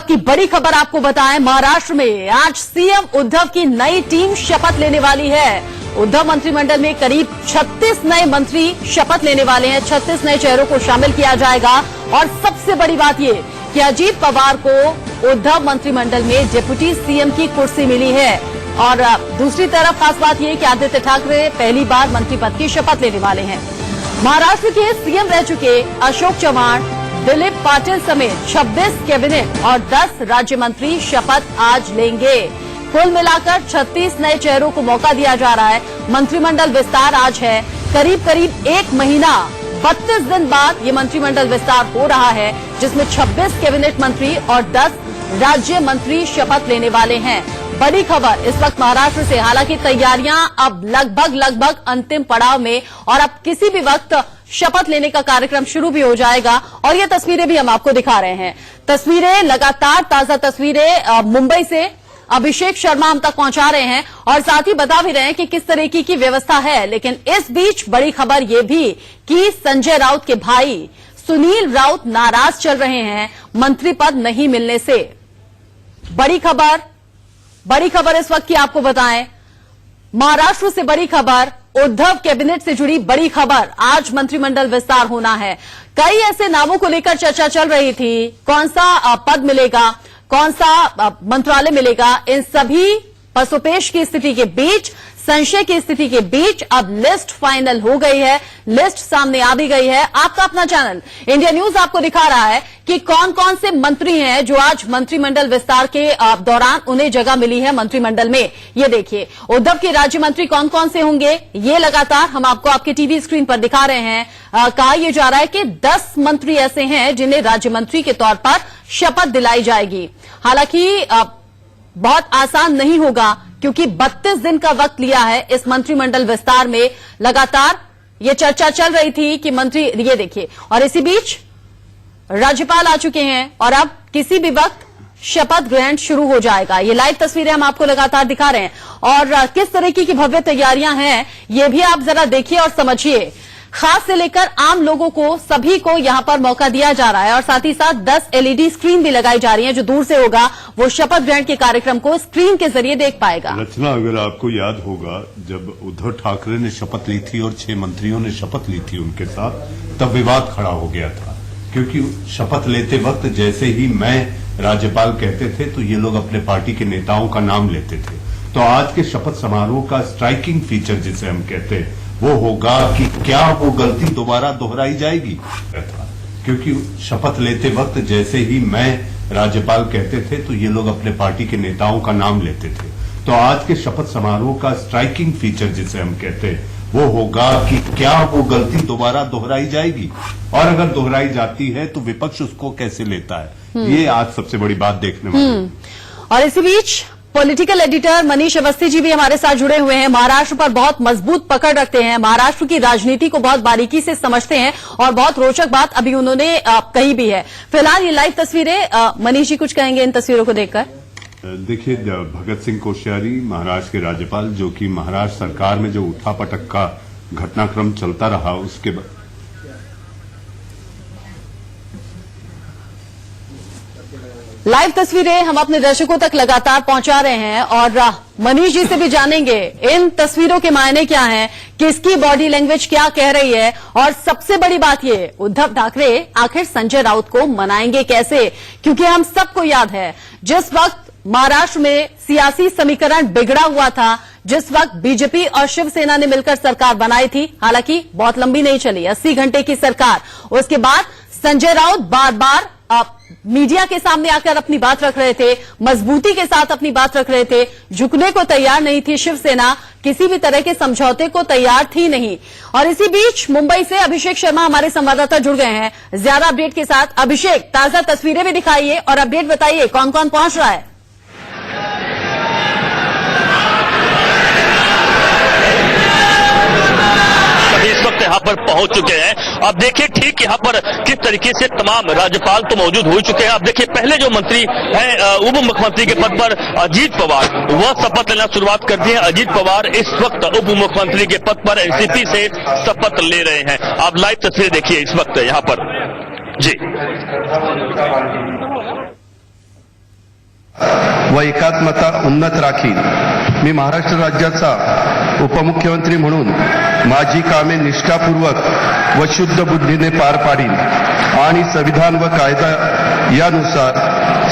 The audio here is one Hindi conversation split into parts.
वक्त की बड़ी खबर आपको बताएं, महाराष्ट्र में आज सीएम उद्धव की नई टीम शपथ लेने वाली है। उद्धव मंत्रिमंडल में करीब 36 नए मंत्री शपथ लेने वाले हैं। 36 नए चेहरों को शामिल किया जाएगा और सबसे बड़ी बात ये कि अजीत पवार को उद्धव मंत्रिमंडल में डिप्टी सीएम की कुर्सी मिली है। और दूसरी तरफ खास बात यह कि आदित्य ठाकरे पहली बार मंत्री पद की शपथ लेने वाले हैं। महाराष्ट्र के सीएम रह चुके अशोक चव्हाण, दिलीप पाटिल समेत 26 कैबिनेट और 10 राज्य मंत्री शपथ आज लेंगे। कुल मिलाकर 36 नए चेहरों को मौका दिया जा रहा है। मंत्रिमंडल विस्तार आज है। करीब करीब 1 महीना 32 दिन बाद ये मंत्रिमंडल विस्तार हो रहा है, जिसमें 26 कैबिनेट मंत्री और 10 राज्य मंत्री शपथ लेने वाले हैं। बड़ी खबर इस वक्त महाराष्ट्र से, हालांकि तैयारियां अब लगभग अंतिम पड़ाव में और अब किसी भी वक्त शपथ लेने का कार्यक्रम शुरू भी हो जाएगा। और ये तस्वीरें भी हम आपको दिखा रहे हैं। तस्वीरें लगातार ताजा तस्वीरें मुंबई से अभिषेक शर्मा हम तक पहुंचा रहे हैं और साथ ही बता भी रहे हैं कि किस तरीके की व्यवस्था है। लेकिन इस बीच बड़ी खबर यह भी कि संजय राउत के भाई सुनील राउत नाराज चल रहे हैं मंत्री पद नहीं मिलने से। बड़ी खबर इस वक्त की आपको बताएं, महाराष्ट्र से बड़ी खबर, उद्धव कैबिनेट से जुड़ी बड़ी खबर। आज मंत्रिमंडल विस्तार होना है। कई ऐसे नामों को लेकर चर्चा चल रही थी, कौन सा पद मिलेगा, कौन सा मंत्रालय मिलेगा। इन सभी पसोपेश की स्थिति के बीच, संशय की स्थिति के बीच अब लिस्ट फाइनल हो गई है, लिस्ट सामने आ भी गई है। आपका अपना चैनल इंडिया न्यूज आपको दिखा रहा है कि कौन कौन से मंत्री हैं जो आज मंत्रिमंडल विस्तार के दौरान उन्हें जगह मिली है मंत्रिमंडल में। ये देखिए, उद्धव के राज्य मंत्री कौन कौन से होंगे, ये लगातार हम आपको आपके टीवी स्क्रीन पर दिखा रहे हैं। कहा यह जा रहा है कि 10 मंत्री ऐसे हैं जिन्हें राज्य मंत्री के तौर पर शपथ दिलाई जाएगी। हालांकि बहुत आसान नहीं होगा, क्योंकि 32 दिन का वक्त लिया है इस मंत्रिमंडल विस्तार में। लगातार ये चर्चा चल रही थी कि मंत्री, ये देखिए, और इसी बीच राज्यपाल आ चुके हैं और अब किसी भी वक्त शपथ ग्रहण शुरू हो जाएगा। ये लाइव तस्वीरें हम आपको लगातार दिखा रहे हैं और किस तरीके की भव्य तैयारियां हैं ये भी आप जरा देखिए और समझिए। खास से लेकर आम लोगों को, सभी को यहां पर मौका दिया जा रहा है और साथ ही साथ 10 एलईडी स्क्रीन भी लगाई जा रही है। जो दूर से होगा वो शपथ ग्रहण के कार्यक्रम को स्क्रीन के जरिए देख पाएगा। रचना, अगर आपको याद होगा, जब उद्धव ठाकरे ने शपथ ली थी और 6 मंत्रियों ने शपथ ली थी उनके साथ, तब विवाद खड़ा हो गया था। क्योंकि शपथ लेते वक्त जैसे ही मैं राज्यपाल कहते थे तो ये लोग अपने पार्टी के नेताओं का नाम लेते थे। तो आज के शपथ समारोह का स्ट्राइकिंग फीचर जिसे हम कहते हैं वो होगा कि क्या वो गलती दोबारा दोहराई जाएगी। क्योंकि शपथ लेते वक्त जैसे ही मैं राज्यपाल कहते थे तो ये लोग अपने पार्टी के नेताओं का नाम लेते थे। तो आज के शपथ समारोह का स्ट्राइकिंग फीचर जिसे हम कहते हैं वो होगा कि क्या वो गलती दोबारा दोहराई जाएगी, और अगर दोहराई जाती है तो विपक्ष उसको कैसे लेता है। ये आज सबसे बड़ी बात देखने वाली। और इसी बीच पॉलिटिकल एडिटर मनीष अवस्थी जी भी हमारे साथ जुड़े हुए हैं। महाराष्ट्र पर बहुत मजबूत पकड़ रखते हैं, महाराष्ट्र की राजनीति को बहुत बारीकी से समझते हैं और बहुत रोचक बात अभी उन्होंने कही भी है। फिलहाल ये लाइव तस्वीरें, मनीष जी कुछ कहेंगे इन तस्वीरों को देखकर? देखिए, भगत सिंह कोश्यारी महाराष्ट्र के राज्यपाल, जो कि महाराष्ट्र सरकार में जो उठापटक का घटनाक्रम चलता रहा उसके बाद लाइव तस्वीरें हम अपने दर्शकों तक लगातार पहुंचा रहे हैं और मनीष जी से भी जानेंगे इन तस्वीरों के मायने क्या हैं, किसकी बॉडी लैंग्वेज क्या कह रही है, और सबसे बड़ी बात ये, उद्धव ठाकरे आखिर संजय राउत को मनाएंगे कैसे। क्योंकि हम सबको याद है जिस वक्त महाराष्ट्र में सियासी समीकरण बिगड़ा हुआ था, जिस वक्त बीजेपी और शिवसेना ने मिलकर सरकार बनाई थी, हालांकि बहुत लंबी नहीं चली, 80 घंटे की सरकार। उसके बाद संजय राउत बार बार मीडिया के सामने आकर अपनी बात रख रहे थे, मजबूती के साथ अपनी बात रख रहे थे, झुकने को तैयार नहीं थी शिवसेना, किसी भी तरह के समझौते को तैयार थी नहीं। और इसी बीच मुंबई से अभिषेक शर्मा हमारे संवाददाता जुड़ गए हैं ज्यादा अपडेट के साथ। अभिषेक, ताजा तस्वीरें भी दिखाइए और अपडेट बताइए कौन कौन पहुंच रहा है। यहाँ पर पहुंच चुके हैं। अब देखिए ठीक यहाँ पर किस तरीके से तमाम राज्यपाल तो मौजूद हो चुके हैं। अब देखिए पहले जो मंत्री हैं उप मुख्यमंत्री के पद पर अजीत पवार, वह शपथ लेना शुरुआत कर दी है। अजीत पवार इस वक्त उप मुख्यमंत्री के पद पर एनसीपी से शपथ ले रहे हैं। आप लाइव तस्वीर देखिए इस वक्त यहाँ पर जी। व एकात्मता उन्नत राखीन. मी महाराष्ट्र राज्याचा उपमुख्यमंत्री म्हणून माझी कामे निष्ठापूर्वक व शुद्ध बुद्धीने पार पाडीन आणि संविधान व कायदा यानुसार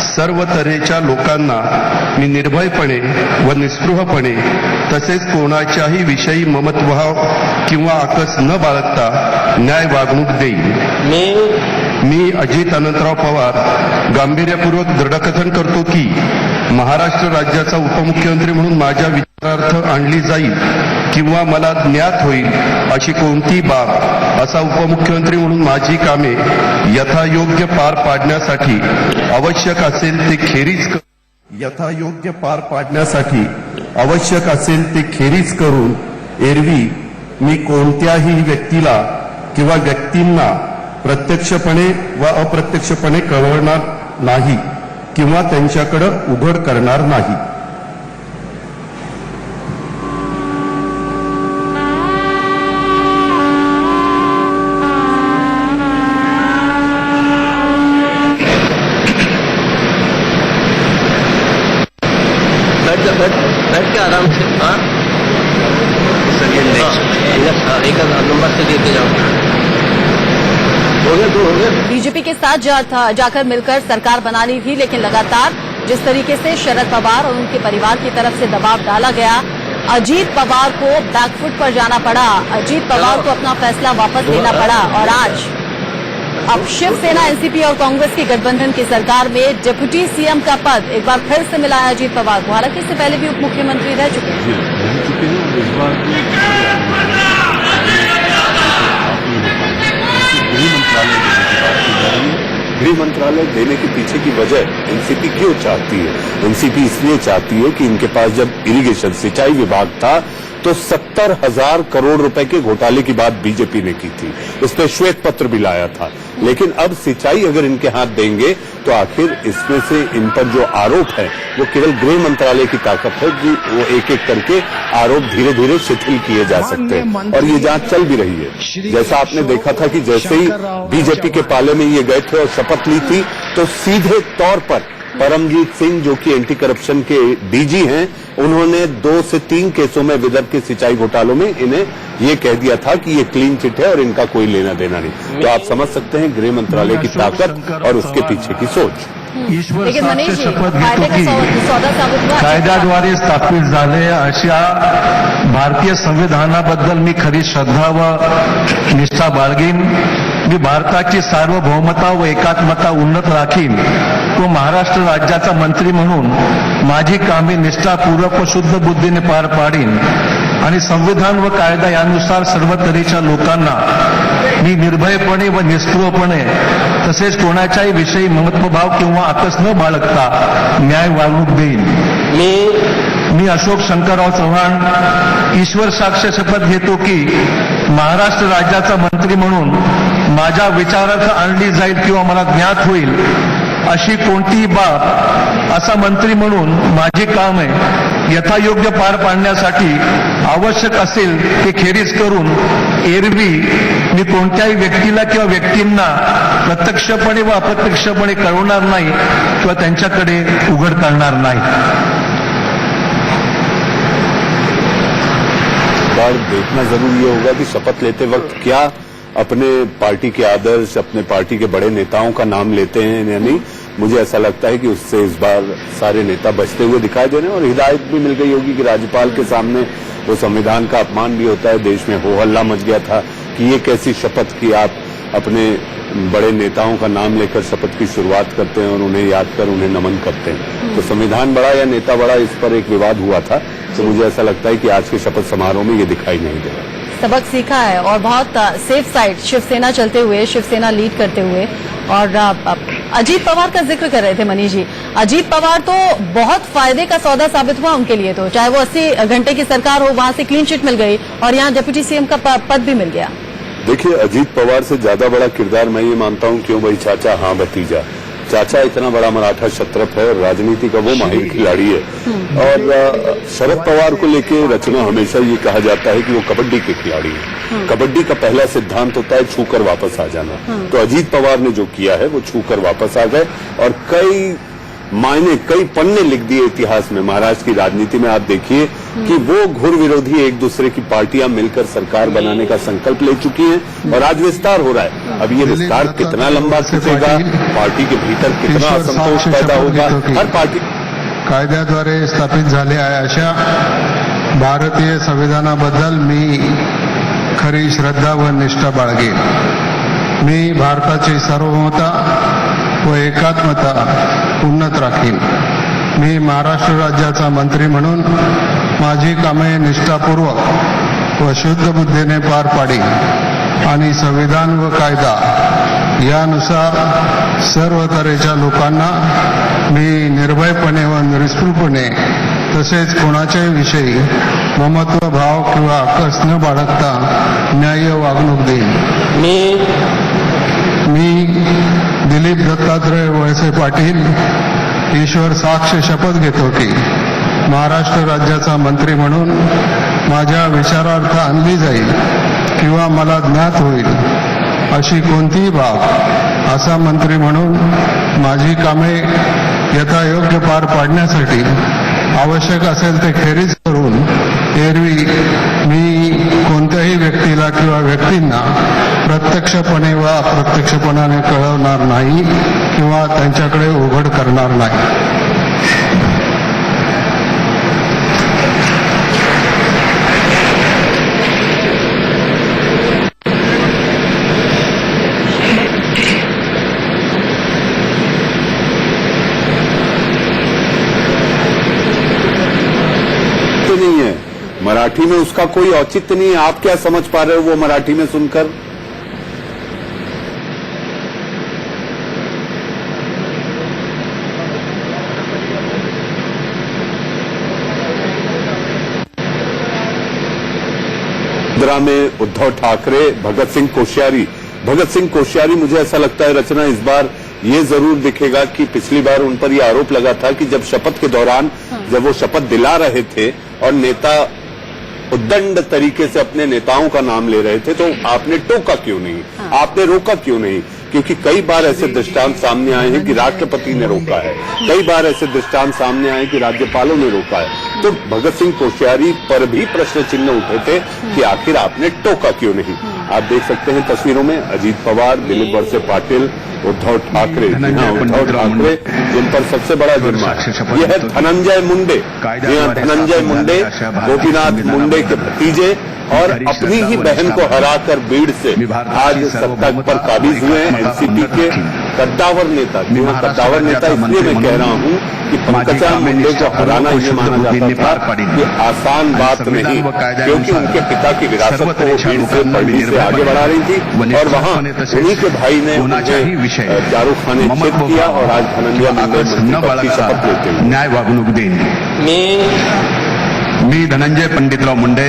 सर्व तऱ्हेच्या लोकांना मी निर्भयपणे व निस्पृहपणे तसेच कोणाच्याही विषयी ममत्वभाव किंवा आकस न बाळगता न्याय वागणूक देईन. मी अजित अनंतराव पवार गांभीर्यपूर्वक दृढकथन करतो की महाराष्ट्र राज्याचा उपमुख्यमंत्री म्हणून माझ्या विचारार्थ आणली जाईल किंवा मला ज्ञात होईल अशी कोणती बाब असा उपमुख्यमंत्री म्हणून माझी कामे यथायोग्य पार पाडण्यासाठी आवश्यक असेल ते खेरीज करून एरवी मी कोणत्याही व्यक्तीला किंवा व्यक्तींना प्रत्यक्षपणे व अप्रत्यक्षपणे कळवणार नाही किंवा त्यांच्याकडे उघड करणार नाही. बैठ के आराम से. हाँ एक नंबर से देते जाओ. हो गया 2 हो गया. बीजेपी के साथ जाकर मिलकर सरकार बनानी थी, लेकिन लगातार जिस तरीके से शरद पवार और उनके परिवार की तरफ से दबाव डाला गया, अजीत पवार को बैकफुट पर जाना पड़ा. अजीत पवार को अपना फैसला वापस लेना पड़ा और आज अब शिवसेना, एनसीपी और कांग्रेस की गठबंधन की सरकार में डिप्टी सीएम का पद एक बार फिर से मिला है अजीत पवार को. हालांकि इससे पहले भी उप मुख्यमंत्री रह चुके हैं. इस बार गृह मंत्रालय देने के पीछे की वजह एनसीपी क्यों चाहती है? एनसीपी इसलिए चाहती है कि इनके पास जब इरिगेशन सिंचाई विभाग था तो 70,000 करोड़ रुपए के घोटाले की बात बीजेपी ने की थी. इस पर श्वेत पत्र भी लाया था. लेकिन अब सिंचाई अगर इनके हाथ देंगे तो आखिर इसमें से इन पर जो आरोप है वो केवल गृह मंत्रालय की ताकत है कि वो एक एक करके आरोप धीरे धीरे शिथिल किए जा सकते हैं. और ये जांच चल भी रही है. जैसा आपने देखा था कि जैसे ही बीजेपी के पाले में ये गए थे और शपथ ली थी तो सीधे तौर पर परमजीत सिंह, जो कि एंटी करप्शन के डीजी हैं, उन्होंने 2 से 3 केसों में विदर्भ के सिंचाई घोटालों में इन्हें ये कह दिया था कि ये क्लीन चिट है और इनका कोई लेना देना नहीं. तो आप समझ सकते हैं गृह मंत्रालय की ताकत और उसके पीछे की सोच. ईश्वर लेकिन साक्ष मनीष जी, शपथ फायदे घेतो का की सौदा साबित हुआ. कायद्याद्वारे स्थापित झाले अशा भारतीय संविधानाबद्दल मी खरी श्रद्धा व निष्ठा बाळगीन. मी भारताची सार्वभौमता व एकात्मता उन्नत राखीन व महाराष्ट्र राज्याचा मंत्री म्हणून माझी कामे निष्ठापूर्वक व शुद्ध बुद्धीने पार पाडीन आणि संविधान व कायदा यानुसार सर्व तऱ्हेच्या लोकांना मी निर्भयपणे व निस्पृहपणे तसेच कोणाच्याही विषयी ममत्वभाव किंवा आकस न बाळगता न्याय वागणूक देईन. मी अशोक शंकरराव चव्हाण ईश्वर साक्ष शपथ घेतो की महाराष्ट्र राज्याचा मंत्री म्हणून माझ्या विचारार्थ आणली जाईल किंवा मला ज्ञात होईल अशी कोणतीही बाब असा मंत्री म्हणून माझी कामे यथायोग्य पार पाडण्यासाठी आवश्यक असेल ते खेरीज करून एरवी मी कोणत्याही व्यक्तीला किंवा व्यक्तींना प्रत्यक्षपणे व अप्रत्यक्षपणे कळवणार नाही किंवा त्यांच्याकडे उघड करणार नाही. बार देखना जरूरी होगा कि शपथ लेते वक्त क्या अपने पार्टी के आदर्श, अपने पार्टी के बड़े नेताओं का नाम लेते हैं या नहीं. मुझे ऐसा लगता है कि उससे इस बार सारे नेता बचते हुए दिखाई दे रहे हैं और हिदायत भी मिल गई होगी कि राज्यपाल के सामने वो संविधान का अपमान भी होता है. देश में हो हल्ला मच गया था कि ये कैसी शपथ की आप अपने बड़े नेताओं का नाम लेकर शपथ की शुरुआत करते हैं और उन्हें याद कर उन्हें नमन करते हैं. तो संविधान बड़ा या नेता बड़ा, इस पर एक विवाद हुआ था. तो मुझे ऐसा लगता है कि आज के शपथ समारोह में ये दिखाई नहीं दे रहा. सबक सीखा है और बहुत सेफ साइड शिवसेना चलते हुए, शिवसेना लीड करते हुए. और अजीत पवार का जिक्र कर रहे थे मनीष जी. अजीत पवार तो बहुत फायदे का सौदा साबित हुआ उनके लिए. तो चाहे वो 80 घंटे की सरकार हो, वहां से क्लीन चिट मिल गई और यहाँ डिप्टी सीएम का पद भी मिल गया. देखिए, अजीत पवार से ज्यादा बड़ा किरदार मैं ये मानता हूं, क्यों भाई चाचा हाँ भतीजा. चाचा इतना बड़ा मराठा क्षत्रप है, राजनीति का वो माहिर खिलाड़ी है. और शरद पवार को लेके रचना हमेशा ये कहा जाता है कि वो कबड्डी के खिलाड़ी हैं. कबड्डी का पहला सिद्धांत होता है छूकर वापस आ जाना. तो अजीत पवार ने जो किया है वो छूकर वापस आ गए और कई मायने कई पन्ने लिख दिए इतिहास में। महाराष्ट्र की राजनीति में आप देखिए कि वो घोर विरोधी एक दूसरे की पार्टियां मिलकर सरकार बनाने का संकल्प ले चुकी हैं और आज विस्तार हो रहा है। अब ये विस्तार कितना लंबा खींचेगा, पार्टी के भीतर कितना असंतोष पैदा होगा, हर पार्टी कायद्याद्वारे स्थापित झाले आहे अशा भारतीय संविधानाबद्दल मी खरी श्रद्धा व निष्ठा बाळगेन। मी भारताची सार्वभौमता व एकात्मता उन्नत राखीन। मी महाराष्ट्र राज्याचा मंत्री म्हणून माझी कामे निष्ठापूर्वक व शुद्ध बुद्धीने पार पाडीन आणि संविधान व कायदा यानुसार सर्व तऱ्हेच्या लोकांना मी निर्भयपणे व निष्ठुरपणे तसेच कोणाच्याही विषयी ममत्व भाव किंवा आकस न बाळगता न्याय्य वागणूक देईन। मी दिलीप दत्तात्रय वळसे पाटील ईश्वर साक्ष शपथ घेतो की महाराष्ट्र राज्याचा मंत्री म्हणून माझ्या विचारार्थ आणली जाईल किंवा मला ज्ञात होईल अशी कोणतीही बाब असा मंत्री म्हणून माझी कामे यथायोग्य पार पाडण्यासाठी आवश्यक असेल ते खेरीज करून एरवी मी कोणत्याही व्यक्तीला किंवा व्यक्तींना प्रत्यक्षपणे वा अप्रत्यक्षपणाने कळवणार नाही किंवा त्यांच्याकडे उघड करणार नाही। नहीं है मराठी में, उसका कोई औचित्य नहीं है। आप क्या समझ पा रहे हो वो मराठी में सुनकर? में उद्धव ठाकरे, भगत सिंह कोश्यारी मुझे ऐसा लगता है रचना इस बार ये जरूर दिखेगा कि पिछली बार उन पर यह आरोप लगा था कि जब शपथ के दौरान जब वो शपथ दिला रहे थे और नेता उद्दंड तरीके से अपने नेताओं का नाम ले रहे थे तो आपने टोका क्यों नहीं, आपने रोका क्यों नहीं? क्योंकि कई बार ऐसे दृष्टांत सामने आए हैं कि राष्ट्रपति ने रोका है, कई बार ऐसे दृष्टांत सामने आए कि राज्यपालों ने रोका है। तो भगत सिंह कोश्यारी पर भी प्रश्न चिन्ह उठे थे कि आखिर आपने टोका क्यों नहीं। आप देख सकते हैं तस्वीरों में अजीत पवार, दिलीप वळसे पाटिल, उद्धव ठाकरे, उद्धव ठाकरे जिन पर सबसे बड़ा जुर्मा है यह है धनंजय मुंडे। धनंजय मुंडे गोपीनाथ मुंडे के भतीजे और अपनी ही बहन को हराकर बीड़ से आज सत्ता पर काबिज हुए हैं एनसीपी के कद्दावर नेता। कद्दावर नेता इसलिए मैं कह रहा हूं कि पंकजा मुंडे को हराना ये माना जाता था कि आसान बात नहीं, क्योंकि उनके पिता की विरासत को बीड़ से पढ़ी से आगे बढ़ा रही थी और वहां उन्हीं के भाई ने शाहरुख खान ने छेद किया और आज धनंजय मुंडे मंत्री की शपथ लेते हैं। न्याय वागणूक देईन। मी धनंजय पंडितराव मुंडे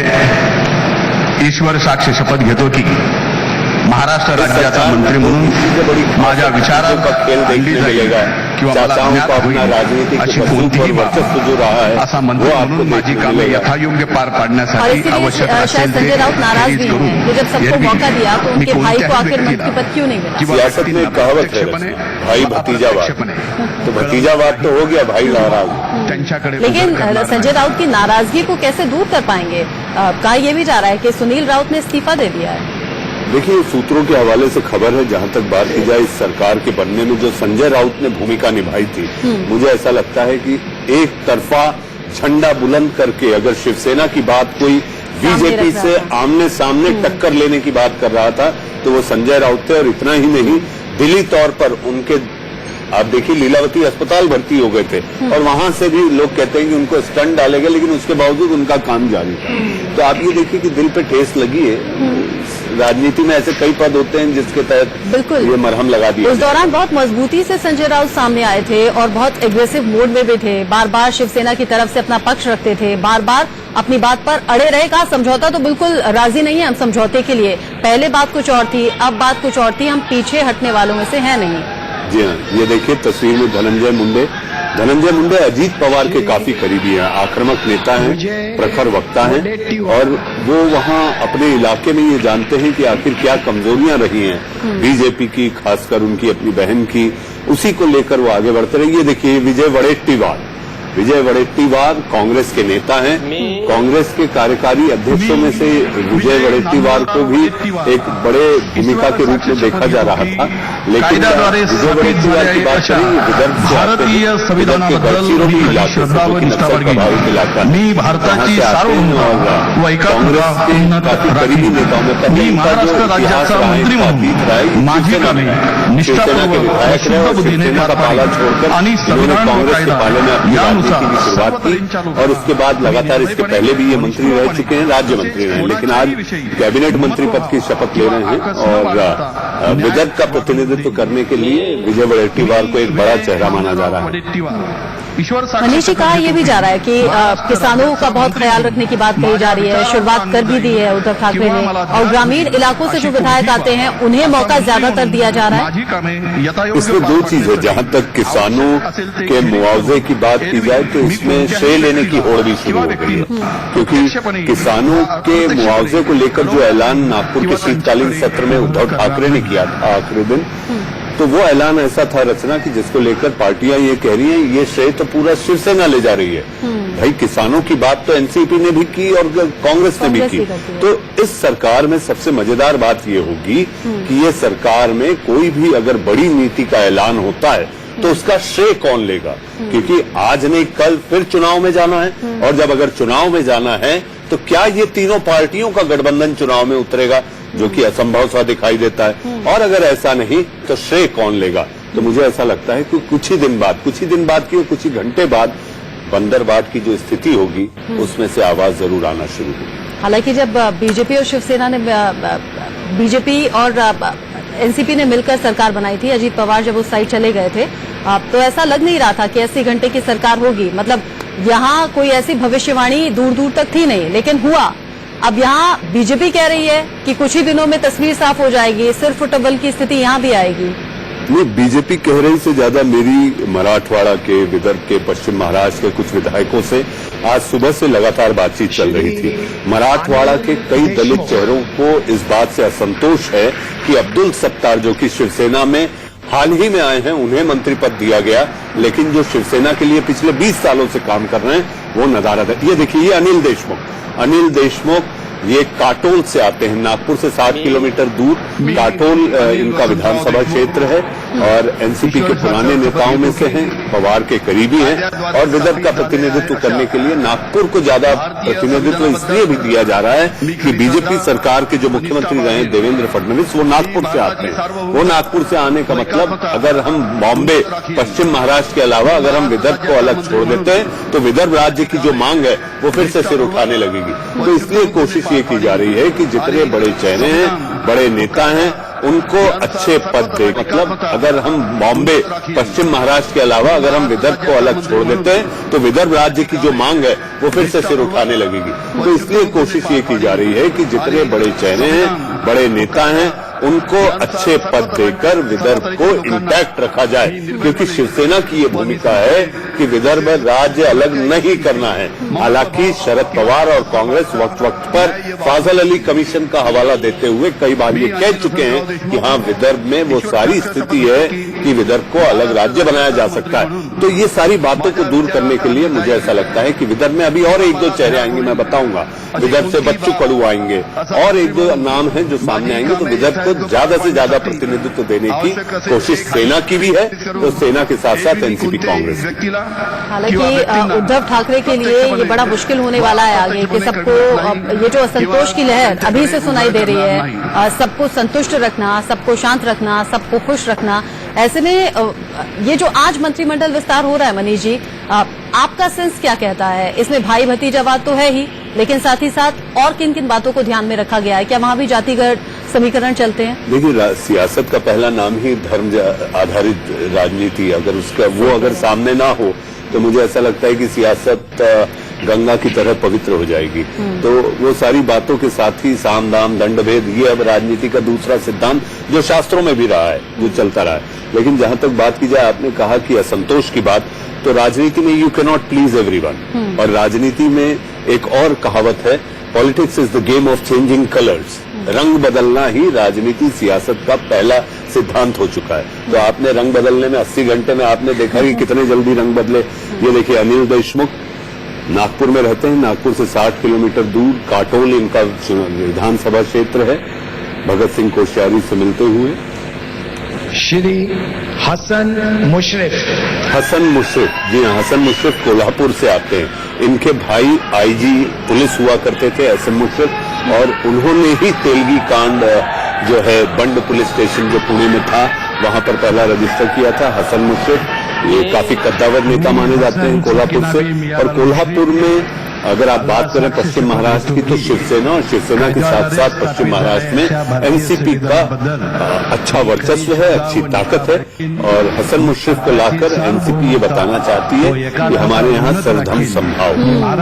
ईश्वर साक्ष शपथ घेतो की महाराष्ट्र राज्याचा मंत्री म्हणून माझ्या विचारात आणली जाईल किंवा मला ज्ञात होईल अशी कोणतीही बाब असा मंत्री म्हणून माझी कामे यथायोग्य पार पाडण्यासाठी आवश्यक असेल संजय राउत नाराज भी हैं कि जब सबको मौका दिया तो उनके भाई को आखिर मंत्री पद क्यों नहीं मिला? सियासत में कहावत है भाई भतीजावाद, तो भतीजावाद तो हो गया, भाई नाराज। लेकिन संजय राउत की नाराजगी को कैसे दूर कर पाएंगे? कहा यह भी जा रहा है कि सुनील राउत ने इस्तीफा दे दिया है। देखिए सूत्रों के हवाले से खबर है, जहां तक बात की जाए इस सरकार के बनने में जो संजय राउत ने भूमिका निभाई थी, मुझे ऐसा लगता है कि एक तरफा झंडा बुलंद करके अगर शिवसेना की बात कोई बीजेपी से आमने सामने टक्कर लेने की बात कर रहा था तो वो संजय राउत थे। और इतना ही नहीं, दिली तौर पर उनके आप देखिए लीलावती अस्पताल भर्ती हो गए थे और वहां से भी लोग कहते हैं कि उनको स्टंट डाले गए, लेकिन उसके बावजूद उनका काम जारी था। तो आप ये देखिए कि दिल पे ठेस लगी है। राजनीति में ऐसे कई पद होते हैं जिसके तहत बिल्कुल ये मरहम लगा दिया। उस दौरान बहुत मजबूती से संजय राउत सामने आए थे और बहुत एग्रेसिव मोड में भी थे, बार बार शिवसेना की तरफ से अपना पक्ष रखते थे, बार बार अपनी बात पर अड़े रहे। कहा समझौता तो बिल्कुल राजी नहीं है हम समझौते के लिए, पहले बात कुछ और थी अब बात कुछ और थी, हम पीछे हटने वालों में से है नहीं। जी हाँ, ये देखिए तस्वीर में धनंजय मुंडे अजीत पवार के काफी करीबी हैं, आक्रामक नेता हैं, प्रखर वक्ता हैं और वो वहाँ अपने इलाके में ये जानते हैं कि आखिर क्या कमजोरियां रही हैं बीजेपी की, खासकर उनकी अपनी बहन की उसी को लेकर वो आगे बढ़ते रहे। ये देखिए विजय वडेट्टीवार कांग्रेस के नेता हैं। कांग्रेस के कार्यकारी अध्यक्षों में से विजय वडेट्टीवार को भी एक बड़े भूमिका के रूप में देखा जा रहा था, लेकिन विजय वडेट्टीवार की बात करें विदर्भ से आते हैं, विदर्भ के गढ़चिरोली इलाके से, जो कि नक्सल प्रभावित इलाका है, वहां से आते हैं और कांग्रेस के काफी करीबी नेताओं में पहले इनका जो इतिहास रहा है, इनका अतीत रहा है, शिवसेना के विधायक रहे और शिवसेना का पाला छोड़कर इन्होंने कांग्रेस के पाले में अपनी राजनीति की शुरुआत की और उसके बाद लगातार इसके पहले भी ये मंत्री रह चुके हैं, राज्य मंत्री रहे हैं, लेकिन आज कैबिनेट मंत्री पद की शपथ ले रहे हैं और विदर्भ का प्रतिनिधित्व करने के लिए विजय वडेट्टीवार को एक बड़ा चेहरा माना जा रहा है। मनीष जी, कहा यह भी जा रहा है कि किसानों का बहुत ख्याल रखने की बात कही जा रही है, शुरुआत कर भी दी है उद्धव ठाकरे ने, और ग्रामीण इलाकों से जो विधायक आते हैं उन्हें मौका ज्यादातर दिया जा रहा है। इसमें दो चीज है, जहां तक किसानों के मुआवजे की बात की जाए तो इसमें श्रेय लेने की होड़ भी शुरू हो गई है, क्योंकि किसानों के मुआवजे को लेकर जो ऐलान नागपुर के शीतकालीन सत्र में उद्धव ठाकरे ने किया था आखिरी दिन, तो वो ऐलान ऐसा था रचना कि जिसको लेकर पार्टियां ये कह रही हैं ये श्रेय तो पूरा शिवसेना ले जा रही है। भाई किसानों की बात तो एनसीपी ने भी की और कांग्रेस ने भी की। तो इस सरकार में सबसे मजेदार बात ये होगी कि ये सरकार में कोई भी अगर बड़ी नीति का ऐलान होता है तो उसका श्रेय कौन लेगा, क्योंकि आज नहीं कल फिर चुनाव में जाना है, और जब अगर चुनाव में जाना है तो क्या ये तीनों पार्टियों का गठबंधन चुनाव में उतरेगा, जो कि असंभव सा दिखाई देता है, और अगर ऐसा नहीं तो श्रेय कौन लेगा। तो मुझे ऐसा लगता है कि कुछ ही दिन बाद कुछ ही घंटे बाद बंदरबांट की जो स्थिति होगी उसमें से आवाज जरूर आना शुरू होगी। हालांकि जब बीजेपी और शिवसेना ने बीजेपी और एनसीपी ने मिलकर सरकार बनाई थी, अजीत पवार जब उस साइड चले गए थे, तो ऐसा लग नहीं रहा था कि 80 घंटे की सरकार होगी। मतलब यहाँ कोई ऐसी भविष्यवाणी दूर दूर तक थी नहीं, लेकिन हुआ। अब यहाँ बीजेपी कह रही है कि कुछ ही दिनों में तस्वीर साफ हो जाएगी, सिर्फ फुटबॉल की स्थिति यहाँ भी आएगी। नहीं, बीजेपी कह रही से ज्यादा मेरी मराठवाड़ा के, विदर्भ के, पश्चिम महाराष्ट्र के कुछ विधायकों से आज सुबह से लगातार बातचीत चल रही थी। मराठवाड़ा के कई दलित चेहरों को इस बात से असंतोष है कि अब्दुल सत्तार, जो कि शिवसेना में हाल ही में आए हैं, उन्हें मंत्री पद दिया गया, लेकिन जो शिवसेना के लिए पिछले 20 सालों से काम कर रहे हैं वो नदारद है। ये देखिए, ये अनिल देशमुख ये काटोल से आते हैं, नागपुर से 60 किलोमीटर दूर काटोल इनका विधानसभा क्षेत्र है और एनसीपी के पुराने नेताओं में से हैं, पवार के करीबी हैं, और विदर्भ का प्रतिनिधित्व करने के लिए नागपुर को ज्यादा प्रतिनिधित्व इसलिए भी दिया जा रहा है कि बीजेपी सरकार के जो मुख्यमंत्री रहे हैं देवेंद्र फडणवीस, वो नागपुर से आते हैं। वो नागपुर से आने का मतलब, अगर हम बॉम्बे, पश्चिम महाराष्ट्र के अलावा अगर हम विदर्भ को अलग छोड़ देते हैं तो विदर्भ राज्य की जो मांग है वो फिर से सिर उठाने लगेगी। तो इसलिए कोशिश ये की जा रही है कि जितने बड़े चेहरे हैं, बड़े नेता हैं, उनको अच्छे पद दे। मतलब अगर हम बॉम्बे, पश्चिम महाराष्ट्र के अलावा अगर हम विदर्भ को अलग छोड़ देते हैं तो विदर्भ राज्य की जो मांग है वो फिर से सिर उठाने लगेगी। तो इसलिए कोशिश ये की जा रही है कि जितने बड़े चेहरे हैं, बड़े नेता हैं, उनको अच्छे पद देकर विदर्भ को इंटैक्ट रखा जाए, क्योंकि शिवसेना की ये भूमिका है कि विदर्भ राज्य अलग नहीं करना है। हालांकि शरद पवार और कांग्रेस वक्त वक्त पर फाजल अली कमीशन का हवाला देते हुए कई बार ये कह चुके हैं कि हाँ, विदर्भ में वो सारी स्थिति है कि विदर्भ को अलग राज्य बनाया जा सकता है। तो ये सारी बातों को दूर करने के लिए मुझे ऐसा लगता है कि विदर्भ में अभी और एक दो चेहरे आएंगे, मैं बताऊंगा। विदर्भ से बच्चू कडू आएंगे और एक दो नाम है जो सामने आएंगे, तो विदर्भ को ज्यादा से ज्यादा प्रतिनिधित्व देने की कोशिश सेना की भी है, तो सेना के साथ साथ एनसीपी कांग्रेस। हालांकि उद्धव ठाकरे के लिए ये बड़ा मुश्किल होने वाला है आगे, कि सबको ये जो असंतोष की लहर अभी से सुनाई दे रही है, सबको संतुष्ट रखना, सबको शांत रखना, सबको खुश रखना। ऐसे में ये जो आज मंत्रिमंडल विस्तार हो रहा है, मनीष जी, आपका सेंस क्या कहता है? इसमें भाई भतीजावाद तो है ही, लेकिन साथ ही साथ और किन किन बातों को ध्यान में रखा गया है? क्या वहां भी जातिगत समीकरण चलते हैं? देखिए, सियासत का पहला नाम ही धर्म आधारित राजनीति, अगर उसका वो अगर सामने ना हो तो मुझे ऐसा लगता है कि सियासत गंगा की तरह पवित्र हो जाएगी। तो वो सारी बातों के साथ ही साम दाम दंड भेद, ये अब राजनीति का दूसरा सिद्धांत जो शास्त्रों में भी रहा है, जो चलता रहा है। लेकिन जहां तक बात की जाए, आपने कहा कि असंतोष की बात, तो राजनीति में you can not please everyone, और राजनीति में एक और कहावत है, politics is the game of changing colours. रंग बदलना ही राजनीति सियासत का पहला सिद्धांत हो चुका है। तो आपने रंग बदलने में 80 घंटे में आपने देखा कि कितने जल्दी रंग बदले। ये देखिए, अनिल देशमुख नागपुर में रहते हैं, नागपुर से 60 किलोमीटर दूर काटोल इनका विधानसभा क्षेत्र है। भगत सिंह कोश्यारी से मिलते हुए श्री हसन मुशर्रफ। हसन मुशर्रफ, जी हाँ, हसन मुशर्रफ कोल्हापुर से आते हैं। इनके भाई आईजी पुलिस हुआ करते थे, एसएम मुशर्रफ, और उन्होंने ही तेलगी कांड जो है बंड पुलिस स्टेशन जो पुणे में था वहां पर पहला रजिस्टर किया था। हसन मुशर्रफ ये काफी कद्दावर नेता माने जाते हैं कोल्हापुर से। और कोल्हापुर में अगर आप बात करें पश्चिम महाराष्ट्र की, तो शिवसेना और शिवसेना के साथ साथ पश्चिम महाराष्ट्र में एनसीपी का अच्छा वर्चस्व है, अच्छी ताकत है। और हसन मुशर्रफ को लाकर एनसीपी ये बताना चाहती है कि हमारे यहाँ सर्वधर्म संभाव।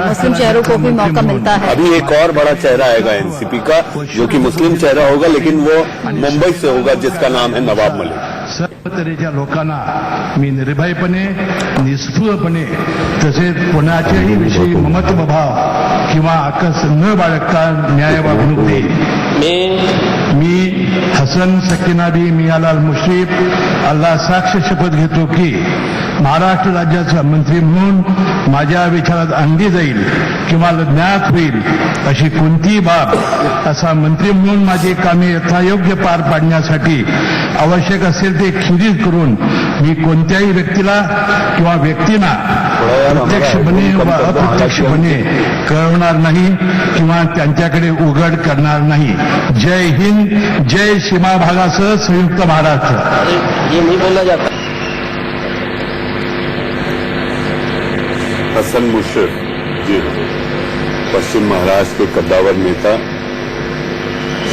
मुस्लिम चेहरों को भी मौका मिलता है। अभी एक और बड़ा चेहरा आएगा एनसीपी का, जो कि मुस्लिम चेहरा होगा, लेकिन वो मुंबई से होगा, जिसका नाम है नवाब मलिक। सर्व तऱ्हेच्या लोकांना मी निर्भयपणे, निस्पृहपणे, तसेच कोणाच्याही विषयी ममत्व भाव किंवा आकस न बाळगता न्याय वागणूक देईन। मी हसन सकीनाबी मियालाल मुश्रीफ अल्लाह साक्ष शपथ घेतो की महाराष्ट्र राज्याचा मंत्री म्हणून माझ्या विचारात आणली जाईल किंवा ज्ञात होईल अशी कोणतीही बाब असा मंत्री म्हणून माझी कामे यथायोग्य पार पाडण्यासाठी आवश्यक असेल ते खिरीज करून मी कोणत्याही व्यक्तीला किंवा व्यक्तींना प्रत्यक्षपणे व अप्रत्यक्षपणे कळवणार नाही किंवा त्यांच्याकडे उघड करणार नाही। जय हिंद, जय सीमा भागासह संयुक्त महाराष्ट्र। ये नहीं बोला जाता। हसन मुशर्रफ जी पश्चिम महाराष्ट्र के कद्दावर नेता,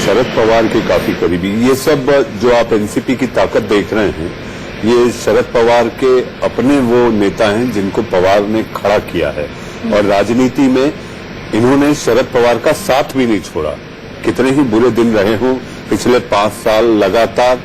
शरद पवार के काफी करीबी। ये सब जो आप एनसीपी की ताकत देख रहे हैं, ये शरद पवार के अपने वो नेता हैं जिनको पवार ने खड़ा किया है। और राजनीति में इन्होंने शरद पवार का साथ भी नहीं छोड़ा। कितने ही बुरे दिन रहे हों पिछले 5 साल लगातार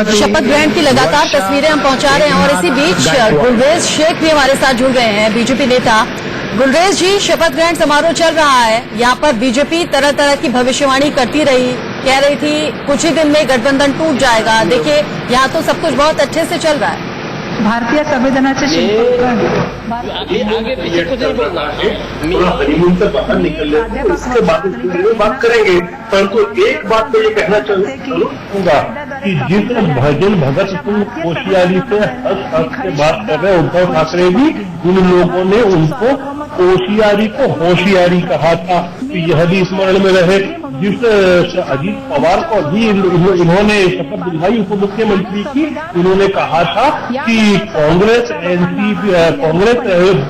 शपथ ग्रहण की लगातार तस्वीरें हम पहुंचा रहे हैं और इसी बीच गुलरेज शेख भी हमारे साथ जुड़ गए हैं, बीजेपी नेता। गुलरेज जी, शपथ ग्रहण समारोह चल रहा है, यहाँ पर बीजेपी तरह तरह की भविष्यवाणी करती रही, कह रही थी कुछ ही दिन में गठबंधन टूट जाएगा। देखिए, यहाँ तो सब कुछ बहुत अच्छे से चल रहा है। भारतीय संविधानाचे आगे पीछे कुछ नहीं बोलना है। हनीमून से बाहर निकल रहे हैं, इसके बाद बात करेंगे। परंतु एक बात तो ये कहना चाहूंगा कि जिस भजन भगत सिंह कोश्यारी से हंस के बात कर रहे उद्धव ठाकरे भी, उन लोगों ने उनको कोश्यारी को होशियारी कहा था। तो यह भी स्मरण में रहे। जिस अजीत पवार को भी इन्होंने शपथ दिलवाई उप मुख्यमंत्री की, उन्होंने कहा था कि कांग्रेस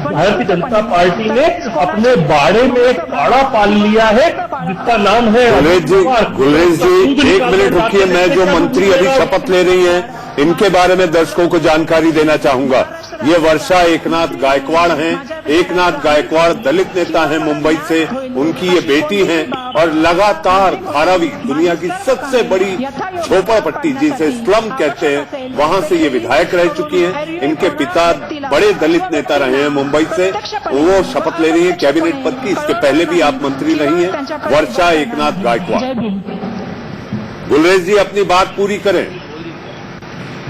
भारतीय जनता पार्टी ने अपने बाड़े में एक काड़ा पाल लिया है जिसका नाम है। गुलरेज जी 1 मिनट रुकिए, मैं जो मंत्री अभी शपथ ले रही हैं इनके बारे में दर्शकों को जानकारी देना चाहूंगा। ये वर्षा एकनाथ गायकवाड़ हैं। एकनाथ गायकवाड़ दलित नेता हैं मुंबई से, उनकी ये बेटी हैं और लगातार धारावी दुनिया की सबसे बड़ी झोपड़पट्टी जिसे स्लम कहते हैं वहां से ये विधायक रह चुकी हैं। इनके पिता बड़े दलित नेता रहे हैं मुंबई से, वो शपथ ले रही है कैबिनेट पद की। इसके पहले भी आप मंत्री रही हैं, वर्षा एकनाथ गायकवाड़। गुलरेज जी अपनी बात पूरी करें।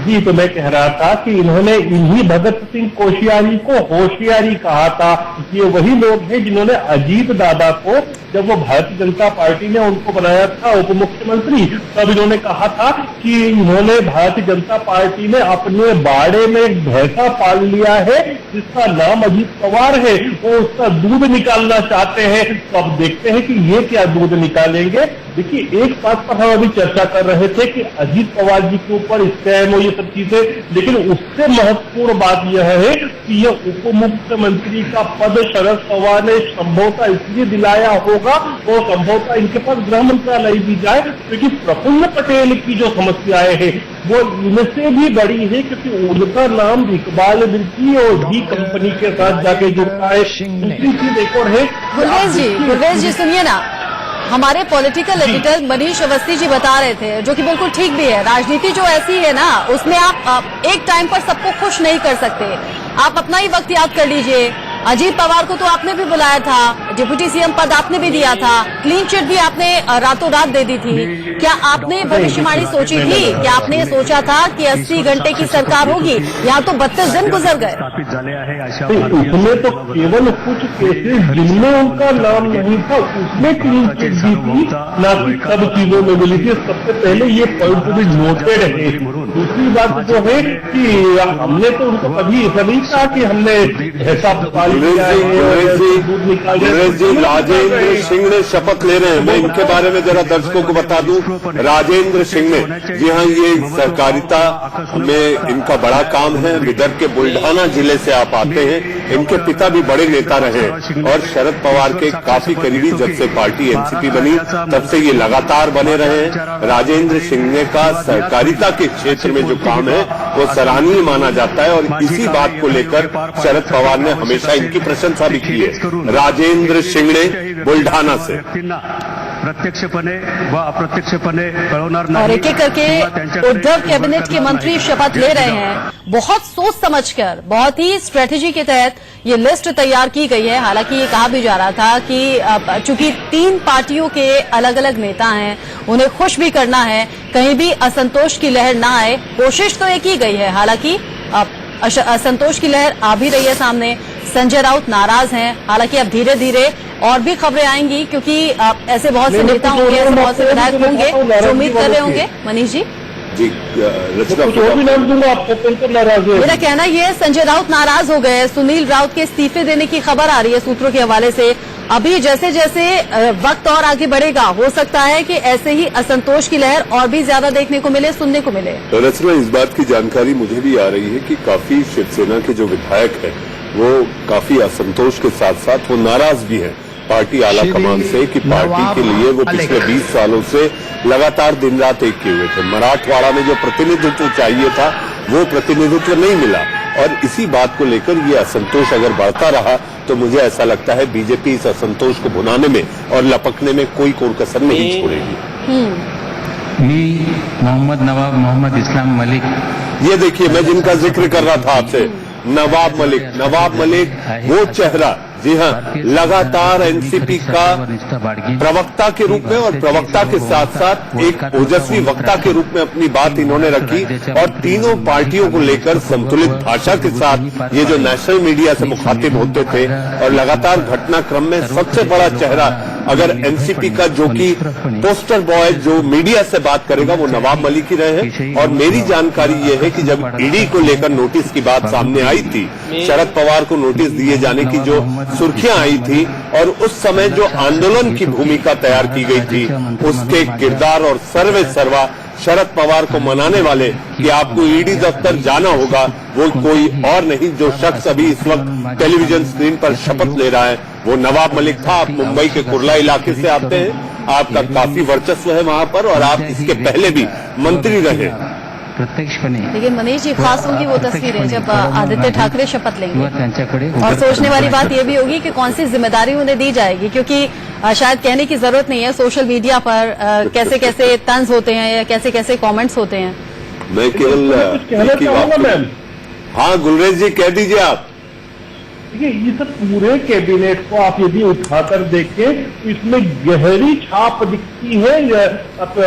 जी, तो मैं कह रहा था कि इन्होंने इन्हीं भगत सिंह कोश्यारी को होशियारी कहा था। ये वही लोग हैं जिन्होंने अजीत दादा को, जब वो भारतीय जनता पार्टी ने उनको बनाया था उप मुख्यमंत्री, तब इन्होंने कहा था कि इन्होंने भारतीय जनता पार्टी ने अपने बाड़े में एक भैंसा पाल लिया है जिसका नाम अजीत पवार है, वो उसका दूध निकालना चाहते हैं। तो अब देखते हैं कि ये क्या दूध निकालेंगे। देखिए, एक बात पर हम अभी चर्चा कर रहे थे कि अजीत पवार जी के ऊपर स्कैम हो, ये सब चीजें, लेकिन उससे महत्वपूर्ण बात यह है कि यह उप मुख्यमंत्री का पद शरद पवार ने संभवतः इसलिए दिलाया हो होगा तो संभवतः इनके पास गृह मंत्रालय भी जाए, क्योंकि प्रफुल्ल पटेल की जो समस्याएं हैं वो इनसे भी बड़ी है, क्योंकि उनका नाम इकबाल मिर्ची और डी कंपनी के साथ जाके जुड़ता है। दूसरी चीज एक और है, गुरवेश जी सुनिए ना, हमारे पॉलिटिकल एडिटर मनीष अवस्थी जी बता रहे थे, जो कि बिल्कुल ठीक भी है, राजनीति जो ऐसी है ना उसमें आप एक टाइम पर सबको खुश नहीं कर सकते। आप अपना ही वक्त याद कर लीजिए, अजीत पवार को तो आपने भी बुलाया था, डिप्टी सीएम पद आपने भी दिया था, क्लीन चिट भी आपने रातों रात दे दी थी। क्या आपने भविष्यवाणी सोची थी? क्या आपने सोचा था कि 80 घंटे की सरकार होगी? यहाँ तो 32 दिन गुजर गए। उसमें तो केवल कुछ केसेस जिनमें उनका नाम नहीं था उसमें क्लीन चिट दी थी, ना कि सब चीजों में मिली थी। सबसे पहले ये पॉइंट टू बी नोटेड है। दूसरी बात जो है कि हमने तो उनको कभी ऐसा नहीं कहा कि हमने ऐसा गुरेश जी राजेंद्र सिंह ने शपथ ले रहे हैं। मैं इनके बारे में जरा दर्शकों को बता दूं, राजेंद्र सिंह ने, जी हाँ, ये सहकारिता में इनका बड़ा काम है। विदर्भ के बुल्ढाना जिले से आप आते हैं। इनके पिता भी बड़े नेता रहे और शरद पवार के काफी करीबी। जब से पार्टी एनसीपी बनी तब से ये लगातार बने रहे हैं। राजेंद्र सिंह का सहकारिता के क्षेत्र में जो काम है वो सराहनीय माना जाता है और इसी बात को लेकर शरद पवार ने हमेशा इनकी प्रशंसा भी की है। राजेंद्र शिंगणे बुलढाणा से प्रत्यक्षपणे व अप्रत्यक्षपणे कळवणार और नाही। एक एक करके उद्धव कैबिनेट के मंत्री शपथ ले रहे हैं। बहुत सोच समझकर, बहुत ही स्ट्रेटेजी के तहत ये लिस्ट तैयार की गई है। हालांकि ये कहा भी जा रहा था कि चूंकि 3 पार्टियों के अलग अलग नेता हैं, उन्हें खुश भी करना है, कहीं भी असंतोष की लहर ना आए, कोशिश तो ये की गई है। हालांकि असंतोष की लहर आ भी रही है सामने। संजय राउत नाराज हैं। हालांकि अब धीरे धीरे और भी खबरें आएंगी, क्योंकि ऐसे बहुत से नेता होंगे, ऐसे बहुत से विधायक होंगे जो उम्मीद कर रहे होंगे। मनीष जी भी नाम दूंगा आपको, नाराज है। मेरा कहना ये है, संजय राउत नाराज हो गए। सुनील राउत के इस्तीफे देने की खबर आ रही है सूत्रों के हवाले से। अभी जैसे जैसे वक्त और आगे बढ़ेगा, हो सकता है कि ऐसे ही असंतोष की लहर और भी ज्यादा देखने को मिले, सुनने को मिले। रचना, इस बात की जानकारी मुझे भी आ रही है कि काफी शिवसेना के जो विधायक हैं वो काफी असंतोष के साथ साथ वो नाराज भी हैं पार्टी आला कमान से कि पार्टी के लिए वो पिछले 20 सालों से लगातार दिन रात एक किए हुए थे। मराठवाड़ा में जो प्रतिनिधित्व चाहिए था वो प्रतिनिधित्व नहीं मिला और इसी बात को लेकर ये असंतोष अगर बढ़ता रहा तो मुझे ऐसा लगता है बीजेपी इस असंतोष को भुनाने में और लपकने में कोई कोर-कसर नहीं छोड़ेगी। मी मोहम्मद नवाब मोहम्मद इस्लाम मलिक, ये देखिए मैं जिनका जिक्र कर रहा था आपसे, नवाब मलिक वो चेहरा, जी हाँ, लगातार एनसीपी का प्रवक्ता के रूप में और प्रवक्ता के साथ साथ एक ओजस्वी वक्ता के रूप में अपनी बात इन्होंने रखी और तीनों पार्टियों को लेकर संतुलित भाषा के साथ ये जो नेशनल मीडिया से मुखातिब होते थे और लगातार घटनाक्रम में सबसे बड़ा चेहरा अगर एनसीपी का जो कि पोस्टर बॉय जो मीडिया से बात करेगा वो नवाब मलिक ही रहे हैं। और मेरी जानकारी ये है कि जब ईडी को लेकर नोटिस की बात सामने आई थी, शरद पवार को नोटिस दिए जाने की जो सुर्खियां आई थी और उस समय जो आंदोलन की भूमिका तैयार की गई थी, उसके किरदार और सर्वे सर्वा शरद पवार को मनाने वाले कि आपको ईडी दफ्तर जाना होगा, वो कोई और नहीं, जो शख्स अभी इस वक्त टेलीविजन स्क्रीन पर शपथ ले रहा है वो नवाब मलिक था। आप मुंबई के कुर्ला इलाके से आते हैं, आपका काफी वर्चस्व है वहां पर और आप इसके पहले भी मंत्री रहे। प्रत्यक्षपणे। लेकिन मनीष जी, खास होंगी वो तस्वीरें जब आदित्य ठाकरे शपथ लेंगे और सोचने वाली बात ये भी होगी कि कौन सी जिम्मेदारी उन्हें दी जाएगी, क्योंकि शायद कहने की जरूरत नहीं है सोशल मीडिया पर कैसे कैसे तंज होते हैं या कैसे कैसे कमेंट्स होते हैं। मैं केवल कहना चाहूंगा मैम। हाँ गुलरेज जी कह दीजिए आप। देखिए, ये सब पूरे कैबिनेट को आप यदि उठाकर देखें तो इसमें गहरी छाप दिखती है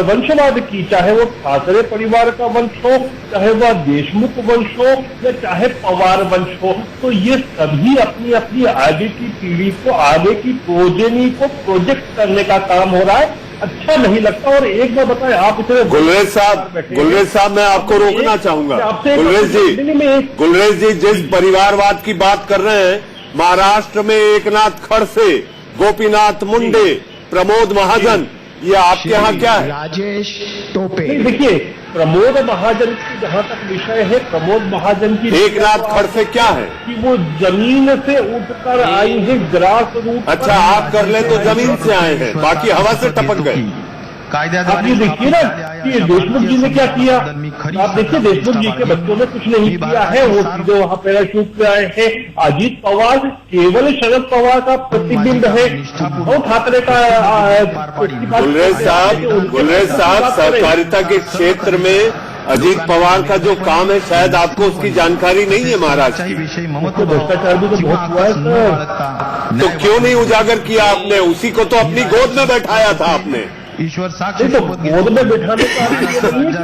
वंशवाद की, चाहे वो ठाकरे परिवार का वंश हो, चाहे वह देशमुख वंश हो या चाहे पवार वंश हो। तो ये सभी अपनी अपनी आगे की पीढ़ी को, आगे की प्रोजेनी को प्रोजेक्ट करने का काम हो रहा है। अच्छा नहीं लगता। और एक बार बताएं, आप इतने गुलरेज साहब मैं आपको रोकना चाहूंगा। गुलरेज जी जिस परिवारवाद की बात कर रहे हैं, महाराष्ट्र में एकनाथ खड़से, गोपीनाथ मुंडे, प्रमोद महाजन, ये आपके यहाँ क्या है? राजेश टोपे। नहीं, देखिए प्रमोद महाजन की जहां तक विषय है, प्रमोद महाजन की एकनाथ खड़से क्या है कि वो जमीन से उठकर आई है, ग्रास रूट। अच्छा, आप कर ले तो जमीन से आए हैं, बाकी हवा से टपक गए। आप ये देखिए ना कि देशमुख जी ने क्या किया। आप देखिए देशमुख जी के बच्चों ने कुछ नहीं किया है, वो सीधे वहां पैराशूट पे आए हैं। अजीत पवार केवल शरद पवार का प्रतिबिंब है, उद्धव ठाकरे का। गुलरेज साहब, सहकारिता के क्षेत्र में अजीत पवार का जो काम है, शायद आपको उसकी जानकारी नहीं है महाराष्ट्र की। भ्रष्टाचार भी तो बहुत हुआ है सर। तो क्यों नहीं उजागर किया आपने? उसी को तो अपनी गोद में बैठाया था आपने। ईश्वर साक्षी तो गोद में बैठाने का